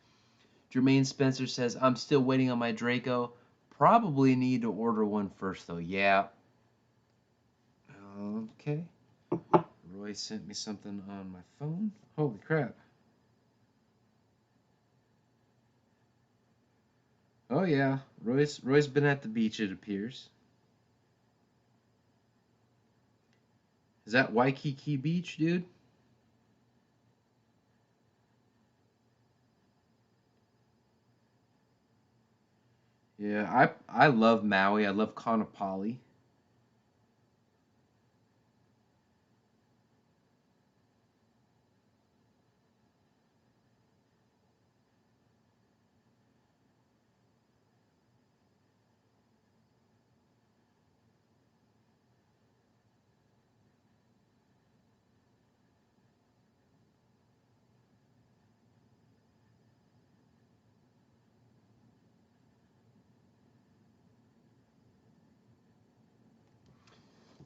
A: Jermaine Spencer says, I'm still waiting on my Draco. Probably need to order one first though. Yeah. Okay. Roy sent me something on my phone. Holy crap. Oh yeah, Roy's been at the beach, it appears. Is that Waikiki Beach, dude? Yeah, I love Maui. I love Kaanapali.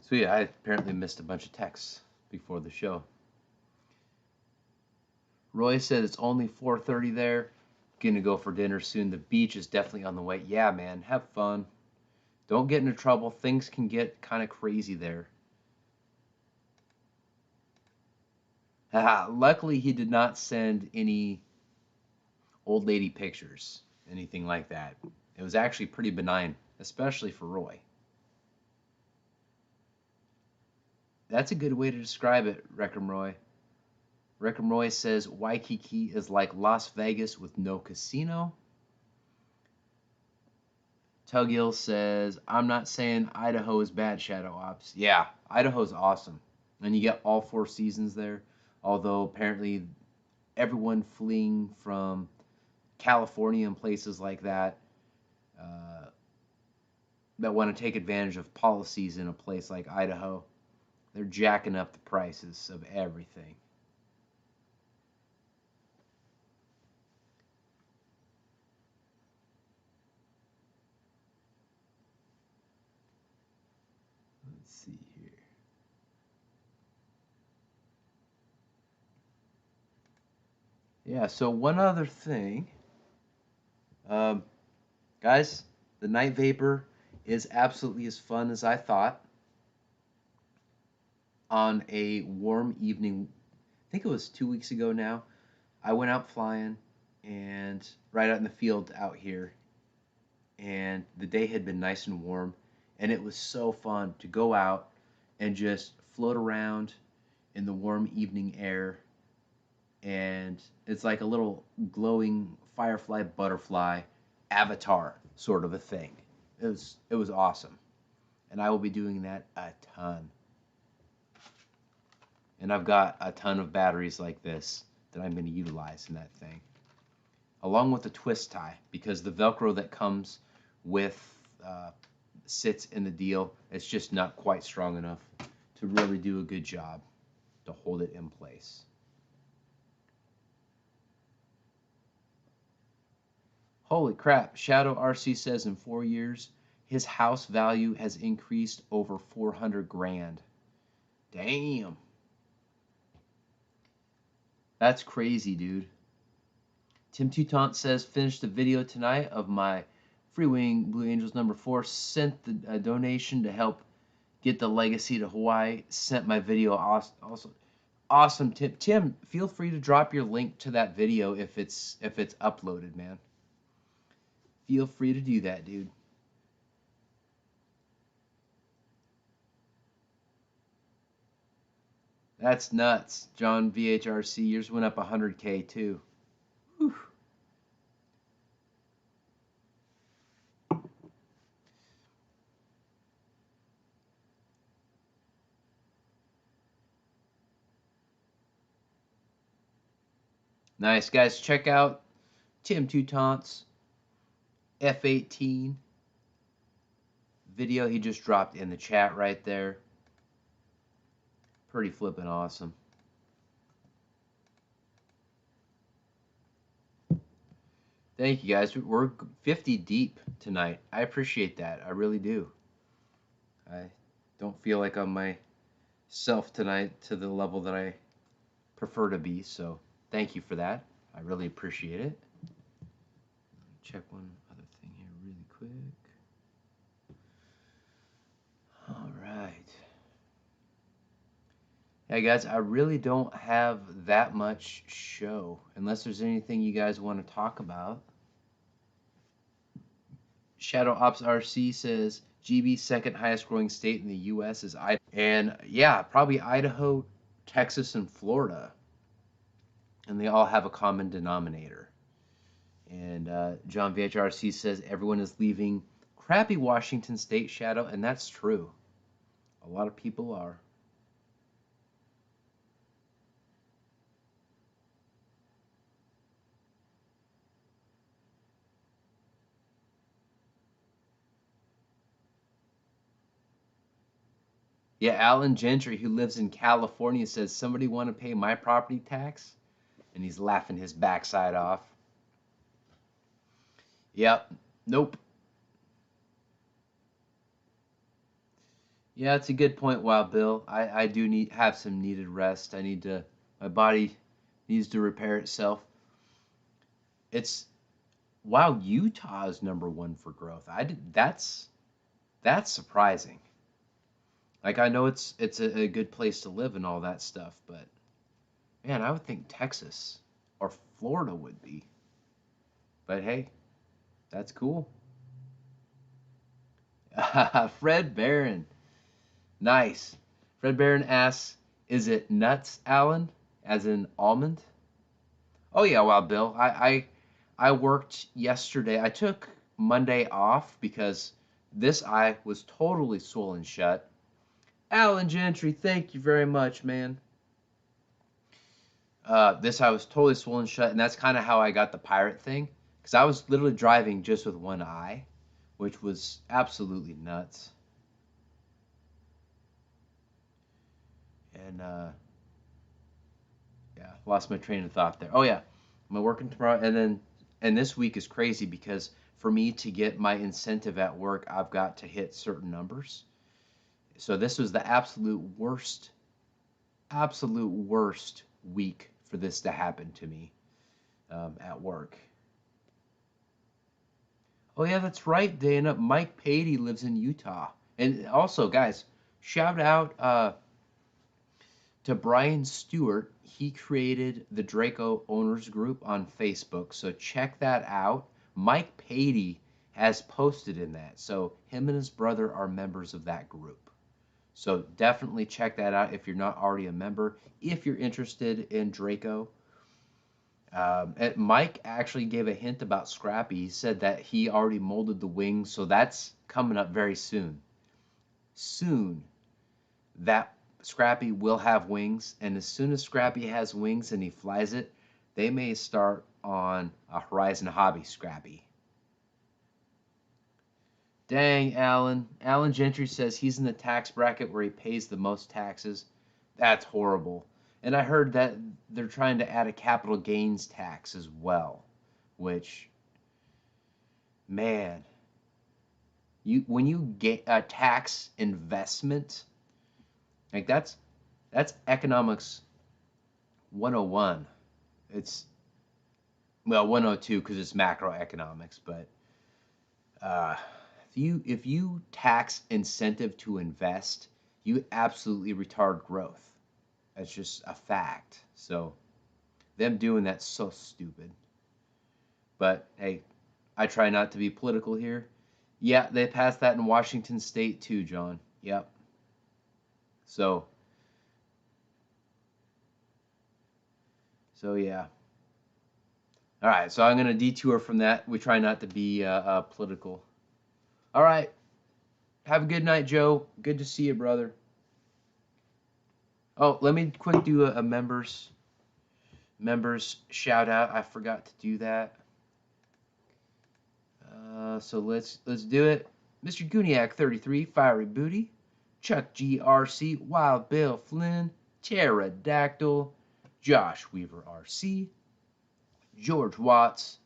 A: So yeah, I apparently missed a bunch of texts before the show. Roy said it's only 4:30 there. Gonna go for dinner soon. The beach is definitely on the way. Yeah, man, have fun. Don't get into trouble. Things can get kind of crazy there. Luckily, he did not send any old lady pictures, anything like that. It was actually pretty benign, especially for Roy. That's a good way to describe it, Reckham Roy. Reckham Roy says Waikiki is like Las Vegas with no casino. Tuggill says, I'm not saying Idaho is bad, Shadow Ops. Yeah, Idaho's awesome. And you get all 4 seasons there. Although apparently everyone fleeing from California and places like that that want to take advantage of policies in a place like Idaho, they're jacking up the prices of everything. Let's see here. Yeah, so one other thing. Um, Guys, the Night Vapor is absolutely as fun as I thought. On a warm evening, I think it was 2 weeks ago now, I went out flying and right out in the field out here, and the day had been nice and warm, and it was so fun to go out and just float around in the warm evening air, and it's like a little glowing firefly butterfly avatar sort of a thing. It was awesome, and I will be doing that a ton. And I've got a ton of batteries like this that I'm going to utilize in that thing, along with the twist tie, because the Velcro that comes with sits in the deal, it's just not quite strong enough to really do a good job to hold it in place. Holy crap, Shadow RC says in 4 years, his house value has increased over 400 grand. Damn. That's crazy, dude. Tim Toutant says, finished the video tonight of my Freewing Blue Angels #4. Sent the donation to help get the legacy to Hawaii. Sent my video also. Awesome, Tim. Tim, feel free to drop your link to that video if it's uploaded, man. Feel free to do that, dude. That's nuts, John VHRC. Yours went up 100K too. Whew. Nice, guys. Check out Tim Toutant's F-18 video he just dropped in the chat right there. Pretty flippin' awesome. Thank you, guys. We're 50 deep tonight. I appreciate that. I really do. I don't feel like I'm myself tonight to the level that I prefer to be, so thank you for that. I really appreciate it. Check one other thing here really quick. All right. Hey guys, I really don't have that much show, unless there's anything you guys want to talk about. Shadow Ops RC says GB's second highest growing state in the U.S. is Idaho. And yeah, probably Idaho, Texas, and Florida. And they all have a common denominator. And John VHRC says everyone is leaving crappy Washington State, Shadow, and that's true. A lot of people are. Yeah, Alan Gentry, who lives in California, says, somebody want to pay my property tax? And he's laughing his backside off. Yep. Nope. Yeah, it's a good point, Wild Bill. I do have some needed rest. My body needs to repair itself. Wow, Utah is #1 for growth. That's surprising. Like, I know it's a good place to live and all that stuff, but man, I would think Texas or Florida would be. But hey, that's cool. Fred Barron. Nice. Fred Barron asks, is it nuts, Alan? As in almond? Oh yeah, Wild Bill. I worked yesterday. I took Monday off because this eye was totally swollen shut. Alan Gentry, thank you very much, man. This eye was totally swollen shut, and that's kind of how I got the pirate thing. Because I was literally driving just with one eye, which was absolutely nuts. And yeah, lost my train of thought there. Oh yeah, I'm working tomorrow, and this week is crazy because for me to get my incentive at work, I've got to hit certain numbers. So this was the absolute worst week for this to happen to me at work. Oh yeah, that's right, Dana. Mike Patey lives in Utah, and also, guys, shout out to Brian Stewart. He created the Draco Owners Group on Facebook, so check that out. Mike Patey has posted in that, so him and his brother are members of that group. So definitely check that out if you're not already a member. If you're interested in Draco, Mike actually gave a hint about Scrappy. He said that he already molded the wings, so that's coming up very soon. Soon, that Scrappy will have wings, and as soon as Scrappy has wings and he flies it, they may start on a Horizon Hobby Scrappy. Dang, Alan. Alan Gentry says he's in the tax bracket where he pays the most taxes. That's horrible. And I heard that they're trying to add a capital gains tax as well, which, man, when you get a tax investment, like that's economics 101. It's, well, 102 because it's macroeconomics, but if you tax incentive to invest, you absolutely retard growth. That's just a fact. So them doing that's so stupid. But hey, I try not to be political here. Yeah, they passed that in Washington State too, John. Yep. So yeah. All right, so I'm going to detour from that. We try not to be political. All right. Have a good night, Joe. Good to see you, brother. Oh, let me quick do a members shout out. I forgot to do that. So let's do it. Mr. Gooniac 33, Fiery Booty, Chuck GRC, Wild Bill Flynn, Pterodactyl, Josh Weaver RC, George Watts,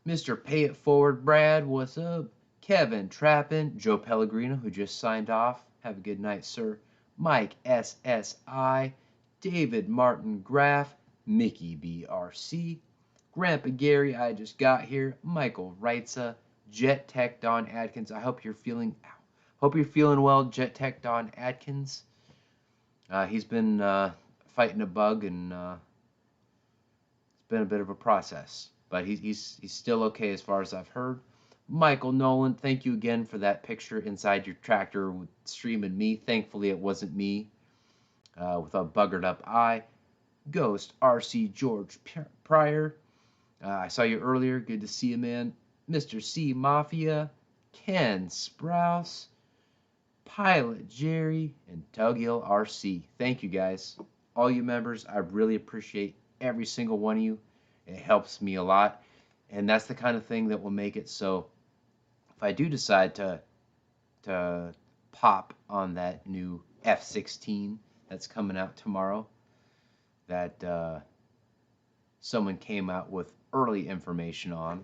A: Mr. Pay It Forward Brad, what's up? Kevin Trappin, Joe Pellegrino, who just signed off. Have a good night, sir. Mike SSI, David Martin Graff, Mickey BRC, Grandpa Gary, I just got here, Michael Reitza, Jet Tech Don Adkins. I hope you're feeling well, Jet Tech Don Adkins. He's been fighting a bug, and it's been a bit of a process, but he's still okay as far as I've heard. Michael Nolan, thank you again for that picture inside your tractor with streaming me. Thankfully, it wasn't me with a buggered up eye. Ghost RC George Pryor, I saw you earlier. Good to see you, man. Mr. C Mafia, Ken Sprouse, Pilot Jerry, and Tuggill RC. Thank you, guys. All you members, I really appreciate every single one of you. It helps me a lot. And that's the kind of thing that will make it so if I do decide to pop on that new F-16 that's coming out tomorrow, that someone came out with early information on,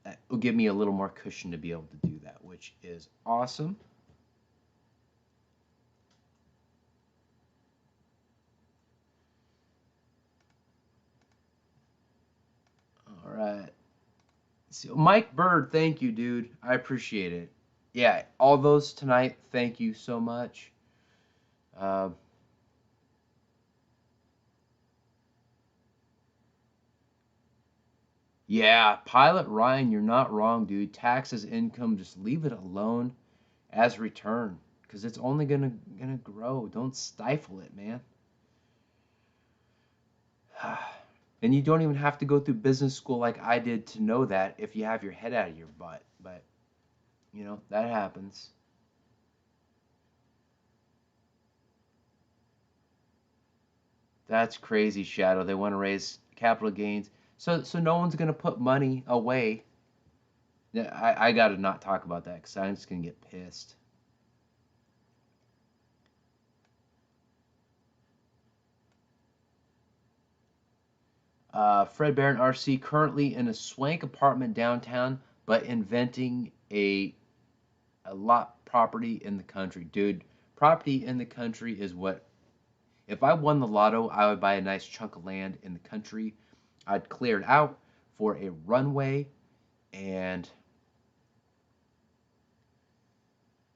A: that will give me a little more cushion to be able to do that, which is awesome. All right. So Mike Bird, thank you, dude. I appreciate it. Yeah, all those tonight, thank you so much. Yeah, Pilot Ryan, you're not wrong, dude. Tax as income, just leave it alone as return, because it's only gonna grow. Don't stifle it, man. And you don't even have to go through business school like I did to know that if you have your head out of your butt. But, you know, that happens. That's crazy, Shadow. They want to raise capital gains. So no one's going to put money away. Yeah, I got to not talk about that because I'm just going to get pissed. Fred Barron RC, currently in a swank apartment downtown, but inventing a lot property in the country. Dude, property in the country is what, if I won the lotto, I would buy a nice chunk of land in the country. I'd clear it out for a runway, and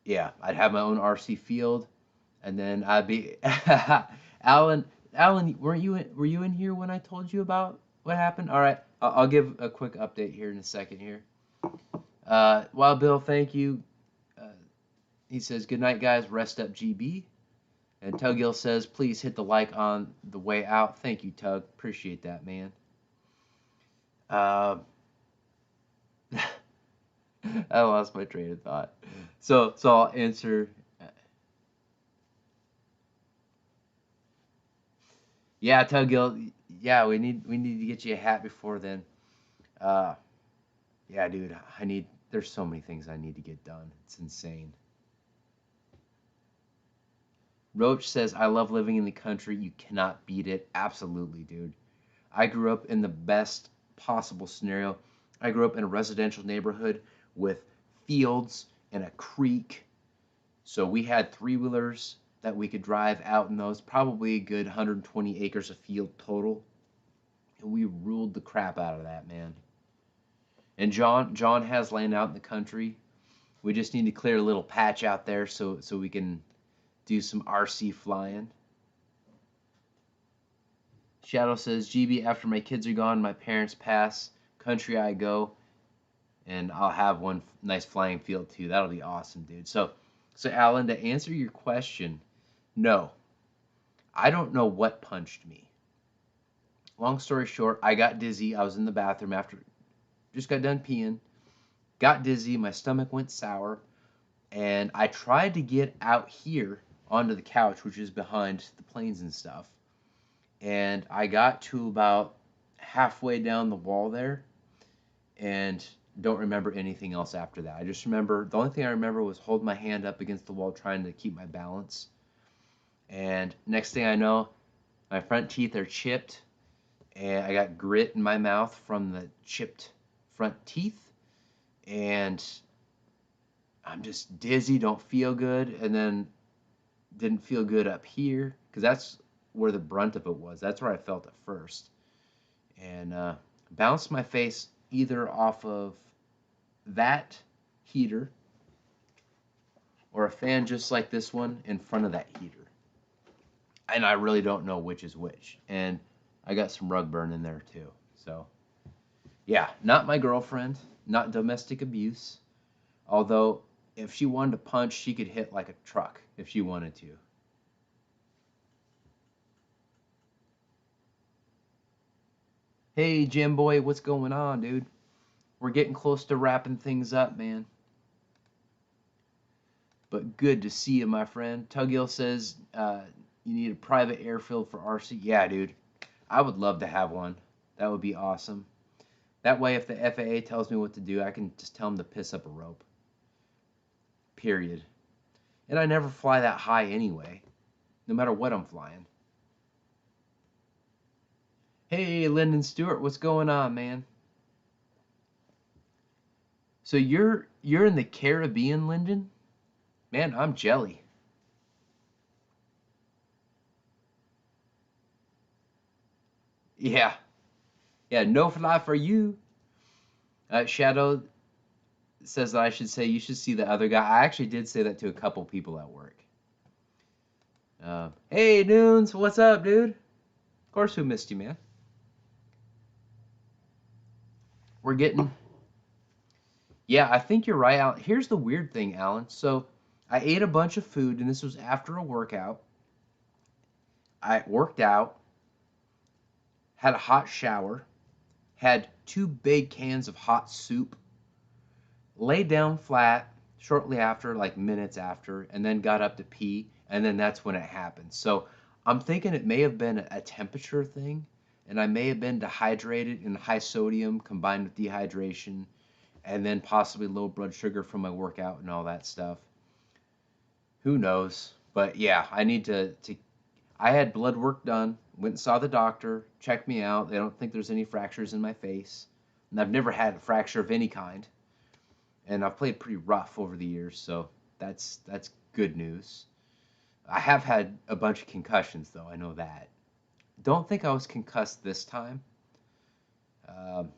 A: yeah, I'd have my own RC field, and then I'd be Alan. Alan, were you in here when I told you about what happened? All right, I'll give a quick update here in a second here. Wild Bill, thank you. He says, good night, guys. Rest up, GB. And Tuggill says, please hit the like on the way out. Thank you, Tug. Appreciate that, man. I lost my train of thought. So I'll answer. Yeah, Tuggill. Yeah, we need to get you a hat before then. Yeah, dude. There's so many things I need to get done. It's insane. Roach says, I love living in the country. You cannot beat it. Absolutely, dude. I grew up in the best possible scenario. I grew up in a residential neighborhood with fields and a creek. So we had three-wheelers that we could drive out in those, probably a good 120 acres of field total. And we ruled the crap out of that, man. And John has land out in the country. We just need to clear a little patch out there so we can do some RC flying. Shadow says, GB, after my kids are gone, my parents pass, country I go, and I'll have one nice flying field too. That'll be awesome, dude. So Alan, to answer your question, no. I don't know what punched me. Long story short, I got dizzy. I was in the bathroom after, just got done peeing, got dizzy, my stomach went sour, and I tried to get out here onto the couch, which is behind the planes and stuff. And I got to about halfway down the wall there and don't remember anything else after that. I just remember, the only thing I remember was holding my hand up against the wall trying to keep my balance. And next thing I know, my front teeth are chipped and I got grit in my mouth from the chipped front teeth, and I'm just dizzy, don't feel good, and then didn't feel good up here, because that's where the brunt of it was. That's where I felt it first. And bounced my face either off of that heater or a fan just like this one in front of that heater. And I really don't know which is which. And I got some rug burn in there too. So, yeah, not my girlfriend, not domestic abuse. Although, if she wanted to punch, she could hit like a truck if she wanted to. Hey, Jim boy, what's going on, dude? We're getting close to wrapping things up, man. But good to see you, my friend. Tuggill says you need a private airfield for RC. Yeah, dude. I would love to have one. That would be awesome. That way, if the FAA tells me what to do, I can just tell them to piss up a rope. Period. And I never fly that high anyway, no matter what I'm flying. Hey, Lyndon Stewart, what's going on, man? So you're in the Caribbean, Lyndon? Man, I'm jelly. Yeah. Yeah, no fly for you. Shadow says that I should say you should see the other guy. I actually did say that to a couple people at work. Hey, Noons, what's up, dude? Of course, who missed you, man? We're getting... Yeah, I think you're right, Alan. Here's the weird thing, Alan. So I ate a bunch of food, and this was after a workout. I worked out, had a hot shower, had 2 big cans of hot soup, laid down flat shortly after, like minutes after, and then got up to pee, and then that's when it happened. So I'm thinking it may have been a temperature thing, and I may have been dehydrated and high sodium combined with dehydration, and then possibly low blood sugar from my workout and all that stuff. Who knows? But yeah, I need to I had blood work done, went and saw the doctor, checked me out. They don't think there's any fractures in my face. And I've never had a fracture of any kind. And I've played pretty rough over the years, so that's good news. I have had a bunch of concussions, though. I know that. Don't think I was concussed this time. Um,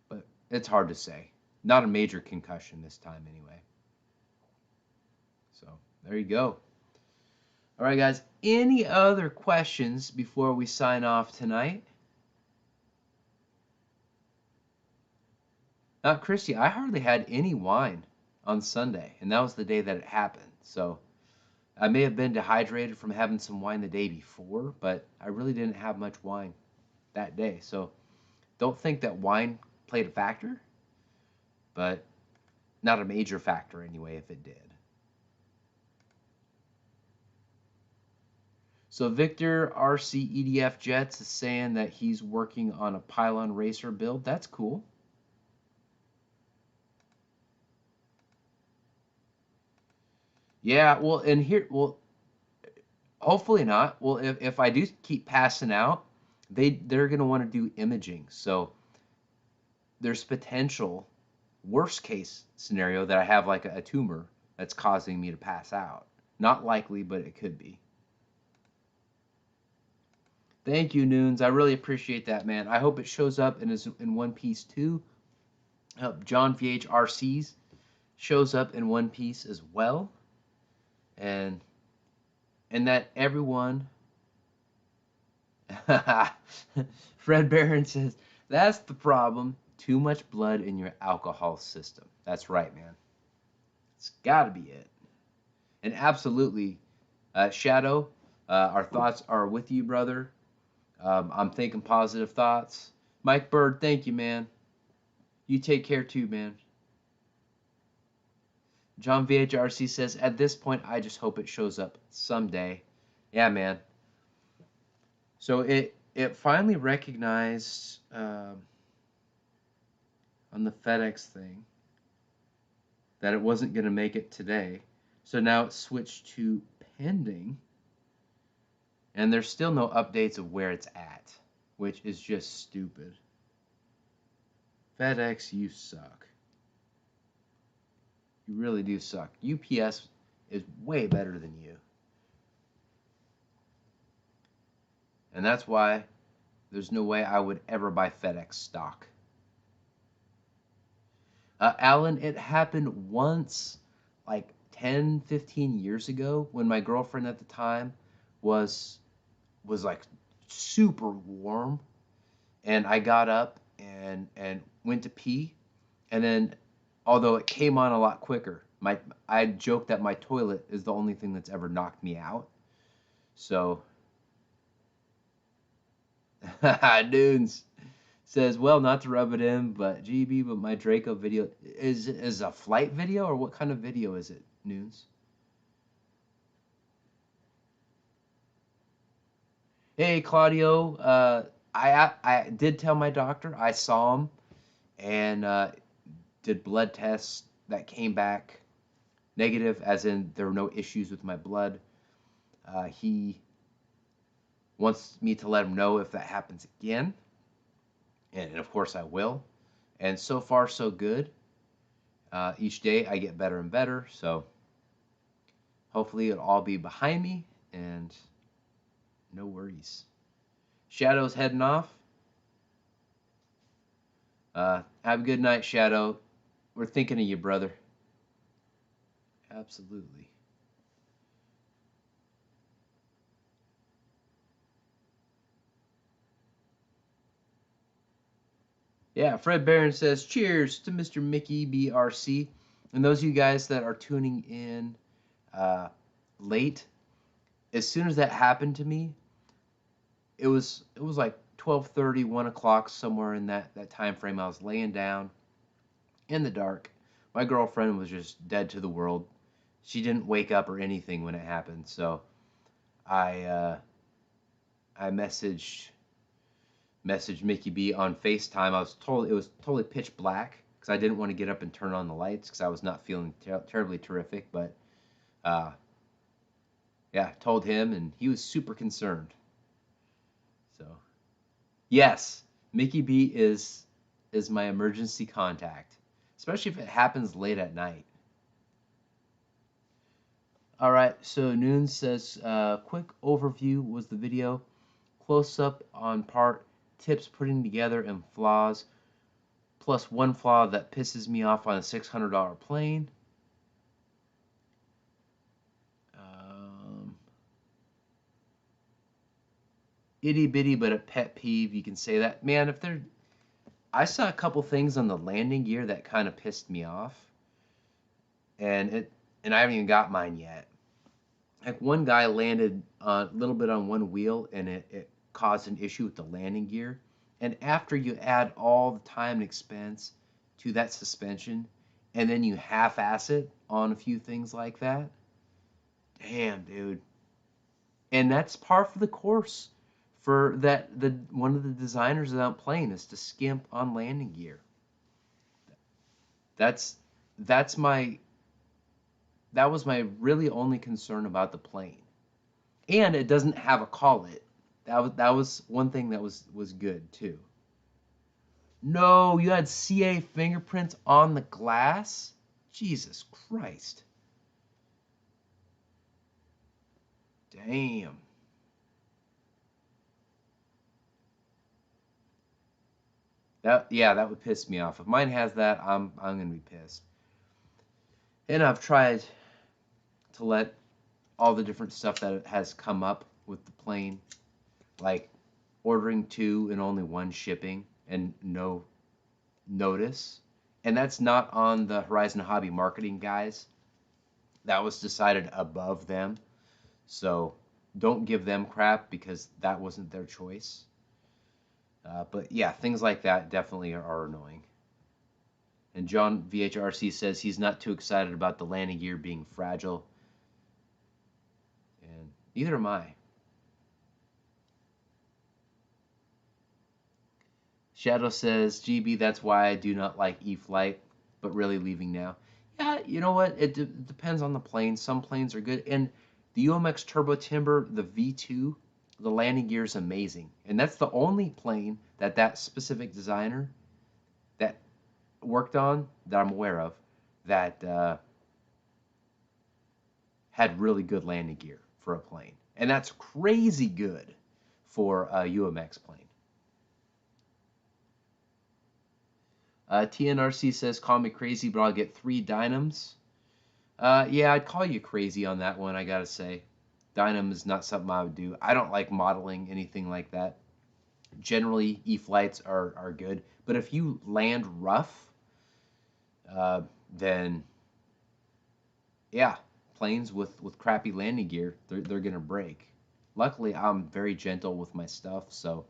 A: but it's hard to say. Not a major concussion this time, anyway. So, there you go. All right, guys. Any other questions before we sign off tonight? Not Christy. I hardly had any wine on Sunday, and that was the day that it happened. So I may have been dehydrated from having some wine the day before, but I really didn't have much wine that day. So don't think that wine played a factor, but not a major factor anyway if it did. So Victor RC EDF Jets is saying that he's working on a pylon racer build. That's cool. Yeah, well, and here, well, hopefully not. Well, if I do keep passing out, they're gonna want to do imaging. So there's potential worst case scenario that I have like a tumor that's causing me to pass out. Not likely, but it could be. Thank you, Noons. I really appreciate that, man. I hope it shows up in one piece too. John VH RCs shows up in one piece as well, and that everyone. Fred Barron says that's the problem. Too much blood in your alcohol system. That's right, man. It's got to be it. And absolutely, Shadow, our thoughts are with you, brother. I'm thinking positive thoughts. Mike Bird, thank you, man. You take care too, man. John VHRC says, at this point, I just hope it shows up someday. Yeah, man. So it finally recognized on the FedEx thing that it wasn't going to make it today. So now it's switched to pending. And there's still no updates of where it's at, which is just stupid. FedEx, you suck. You really do suck. UPS is way better than you. And that's why there's no way I would ever buy FedEx stock. Alan, it happened once, like 10, 15 years ago, when my girlfriend at the time was like super warm, and I got up and went to pee, and then, although it came on a lot quicker, I joked that my toilet is the only thing that's ever knocked me out. So Dunes says, well, not to rub it in, but GB, but my Draco video is a flight video, or what kind of video is it, Nunes? Hey, Claudio, I did tell my doctor. I saw him and did blood tests that came back negative, as in there were no issues with my blood. He wants me to let him know if that happens again, and of course I will. And so far, so good. Each day I get better and better, so hopefully it'll all be behind me, and no worries. Shadow's heading off. Have a good night, Shadow. We're thinking of you, brother. Absolutely. Yeah, Fred Barron says, cheers to Mr. Mickey BRC. And those of you guys that are tuning in late, as soon as that happened to me, it was like 12:30, 1 o'clock, somewhere in that time frame. I was laying down in the dark. My girlfriend was just dead to the world. She didn't wake up or anything when it happened. So I messaged Mickey B on FaceTime. It was totally pitch black because I didn't want to get up and turn on the lights because I was not feeling terribly terrific. But yeah, told him, and he was super concerned. So yes, Mickey B is my emergency contact, especially if it happens late at night. All right, so Noon says, quick overview was the video, close up on part, tips putting together, and flaws, plus one flaw that pisses me off on a $600 plane. Itty bitty, but a pet peeve, you can say that. Man, I saw a couple things on the landing gear that kind of pissed me off, and I haven't even got mine yet. Like, one guy landed a little bit on one wheel, and it caused an issue with the landing gear. And after you add all the time and expense to that suspension, and then you half-ass it on a few things like that, damn, dude. And that's par for the course for that. One of the designers of that plane is to skimp on landing gear. That was my really only concern about the plane. And it doesn't have a collet. That was one thing that was good too. No, you had CA fingerprints on the glass? Jesus Christ. Damn. That would piss me off. If mine has that, I'm gonna be pissed. And I've tried to let all the different stuff that has come up with the plane, like ordering 2 and only 1 shipping and no notice. And that's not on the Horizon Hobby marketing guys. That was decided above them. So don't give them crap because that wasn't their choice. But yeah, things like that definitely are annoying. And John VHRC says he's not too excited about the landing gear being fragile. And neither am I. Shadow says, GB, that's why I do not like E-flite, but really leaving now. Yeah, you know what? It depends on the plane. Some planes are good. And the UMX Turbo Timber, the V2, The landing gear is amazing, and that's the only plane that specific designer that worked on that I'm aware of that had really good landing gear for a plane, and that's crazy good for a UMX plane. TNRC says, call me crazy, but I'll get 3 Dynams. Yeah, I'd call you crazy on that one, I gotta say. Dynam is not something I would do. I don't like modeling anything like that. Generally, E-flites are good, but if you land rough, then yeah, planes with crappy landing gear, they're gonna break. Luckily, I'm very gentle with my stuff, so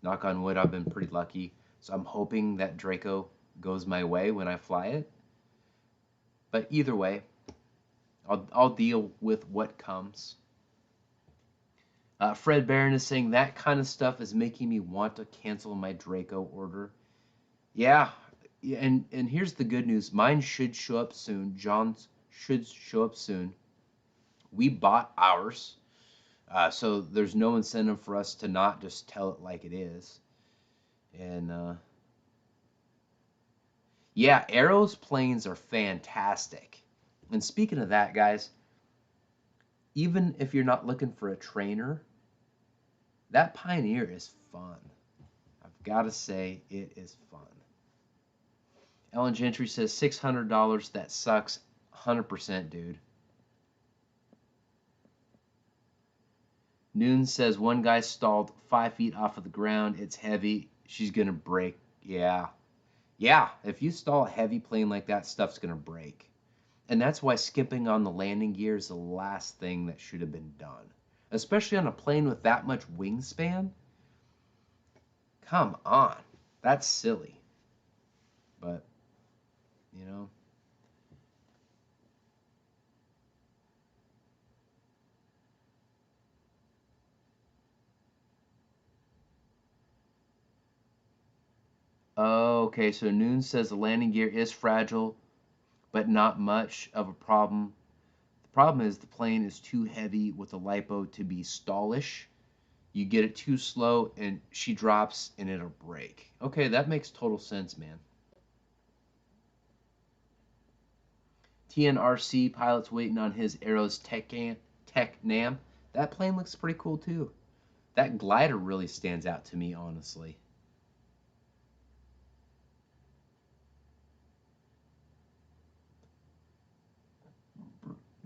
A: knock on wood, I've been pretty lucky. So I'm hoping that Draco goes my way when I fly it. But either way, I'll deal with what comes. Fred Barron is saying that kind of stuff is making me want to cancel my Draco order. Yeah, and here's the good news. Mine should show up soon. John's should show up soon. We bought ours, so there's no incentive for us to not just tell it like it is. And yeah, Arrow's planes are fantastic. And speaking of that, guys, even if you're not looking for a trainer, that Pioneer is fun. I've got to say, it is fun. Ellen Gentry says $600. That sucks. 100%, dude. Noon says one guy stalled 5 feet off of the ground. It's heavy. She's going to break. Yeah. Yeah, if you stall a heavy plane like that, stuff's going to break. And that's why skipping on the landing gear is the last thing that should have been done. Especially on a plane with that much wingspan. Come on. That's silly. But, you know. Okay, so Noon says the landing gear is fragile, but not much of a problem. The problem is the plane is too heavy with the lipo to be stallish. You get it too slow and she drops and it'll break. Okay, that makes total sense, man. TNRC pilot's waiting on his Aeros Tech Nam. That plane looks pretty cool too. That glider really stands out to me, honestly.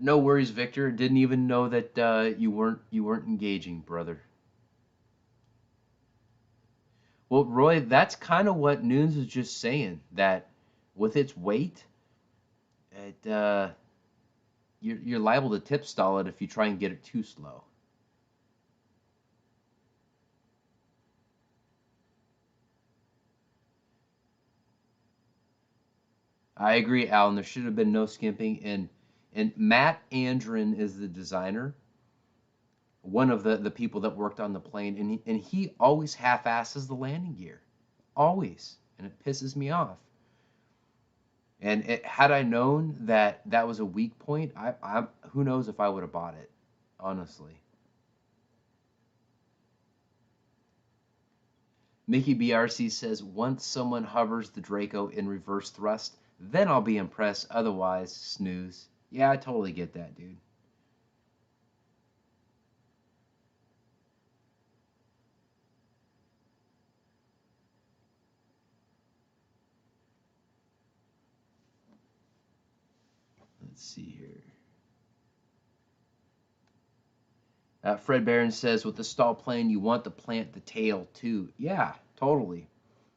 A: No worries, Victor. Didn't even know that you weren't engaging, brother. Well, Roy, that's kind of what Noons is just saying. That with its weight, you're liable to tip stall it if you try and get it too slow. I agree, Alan. There should have been no skimping. And Matt Andrin is the designer, one of the people that worked on the plane, and he always half-asses the landing gear, always, and it pisses me off. And had I known that that was a weak point, I who knows if I would have bought it, honestly. Mickey BRC says, once someone hovers the Draco in reverse thrust, then I'll be impressed. Otherwise, snooze. Yeah, I totally get that, dude. Let's see here. Fred Barron says, with the stall plane, you want to plant the tail too. Yeah, totally.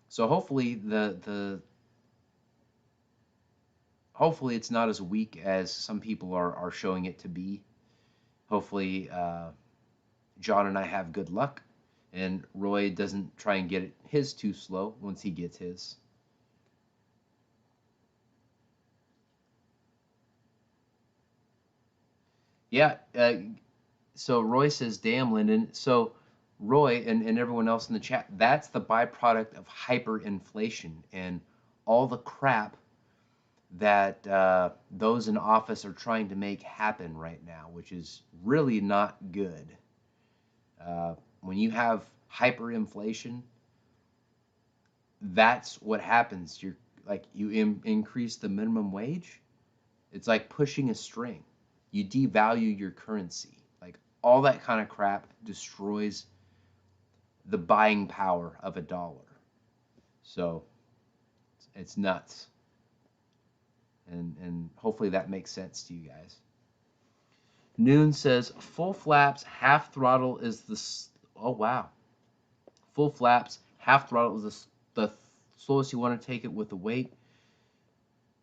A: So hopefully it's not as weak as some people are showing it to be. Hopefully, John and I have good luck, and Roy doesn't try and get his too slow once he gets his. Yeah, so Roy says, damn, Lyndon. So Roy and everyone else in the chat, that's the byproduct of hyperinflation and all the crap that those in office are trying to make happen right now, which is really not good. When you have hyperinflation, that's what happens. You increase the minimum wage. It's like pushing a string. You devalue your currency. Like all that kind of crap destroys the buying power of a dollar. So it's nuts. And hopefully that makes sense to you guys. Noon says full flaps, half throttle is oh wow. Full flaps, half throttle is the slowest you want to take it with the weight.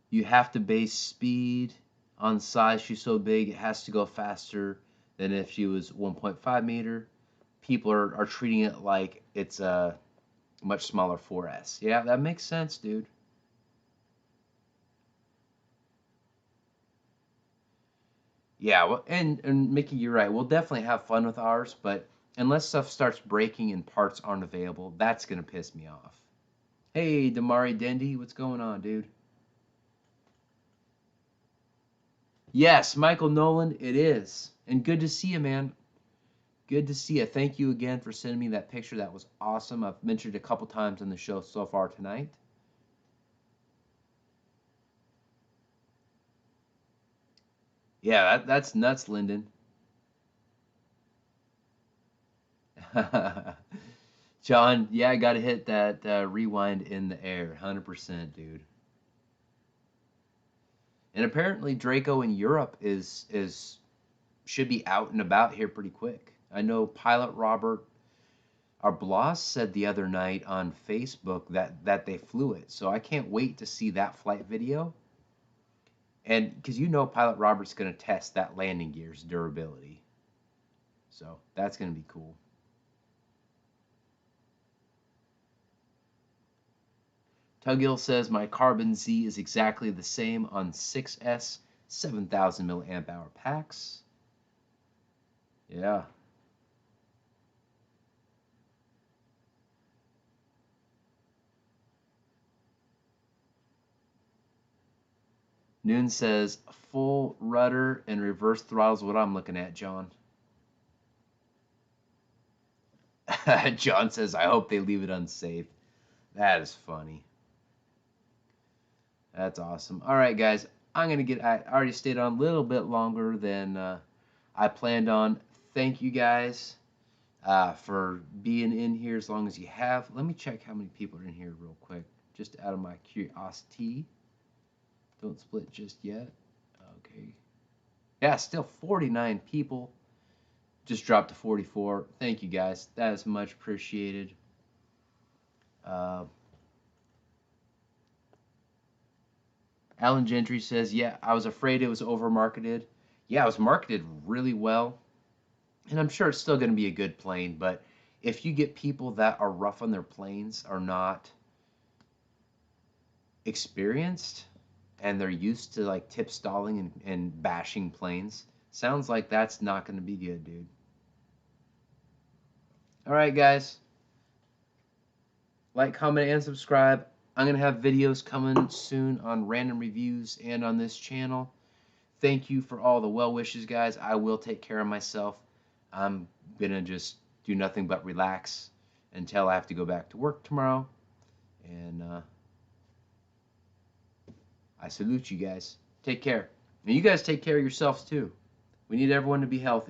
A: You have to base speed on size. She's so big, it has to go faster than if she was 1.5 meter. People are treating it like it's a much smaller 4S. Yeah, that makes sense, dude. Yeah, well, and Mickey, you're right. We'll definitely have fun with ours, but unless stuff starts breaking and parts aren't available, that's gonna piss me off. Hey, Damari Dendy, what's going on, dude? Yes, Michael Nolan, it is. And good to see you, man. Good to see you. Thank you again for sending me that picture. That was awesome. I've mentioned it a couple times on the show so far tonight. Yeah, that's nuts, Lyndon. John, yeah, I got to hit that rewind in the air. 100%, dude. And apparently Draco in Europe is should be out and about here pretty quick. I know Pilot Robert Arblas said the other night on Facebook that they flew it. So I can't wait to see that flight video. And because you know Pilot Robert's going to test that landing gear's durability. So that's going to be cool. Tuggill says my Carbon Z is exactly the same on 6S 7,000 milliamp hour packs. Yeah. Noon says full rudder and reverse throttle is what I'm looking at, John. John says I hope they leave it unsafe. That is funny. That's awesome. All right, guys. I already stayed on a little bit longer than I planned on. Thank you guys for being in here as long as you have. Let me check how many people are in here real quick, just out of my curiosity. Don't split just yet. Okay. Yeah, still 49 people. Just dropped to 44. Thank you guys. That is much appreciated. Alan Gentry says, yeah, I was afraid it was over-marketed. Yeah, it was marketed really well. And I'm sure it's still going to be a good plane, but if you get people that are rough on their planes, are not experienced, and they're used to like tip stalling and bashing planes, sounds like that's not going to be good, dude. All right, guys. Like, comment, and subscribe. I'm going to have videos coming soon on random reviews and on this channel. Thank you for all the well wishes, guys. I will take care of myself. I'm going to just do nothing but relax until I have to go back to work tomorrow. And I salute you guys. Take care. And you guys take care of yourselves, too. We need everyone to be healthy.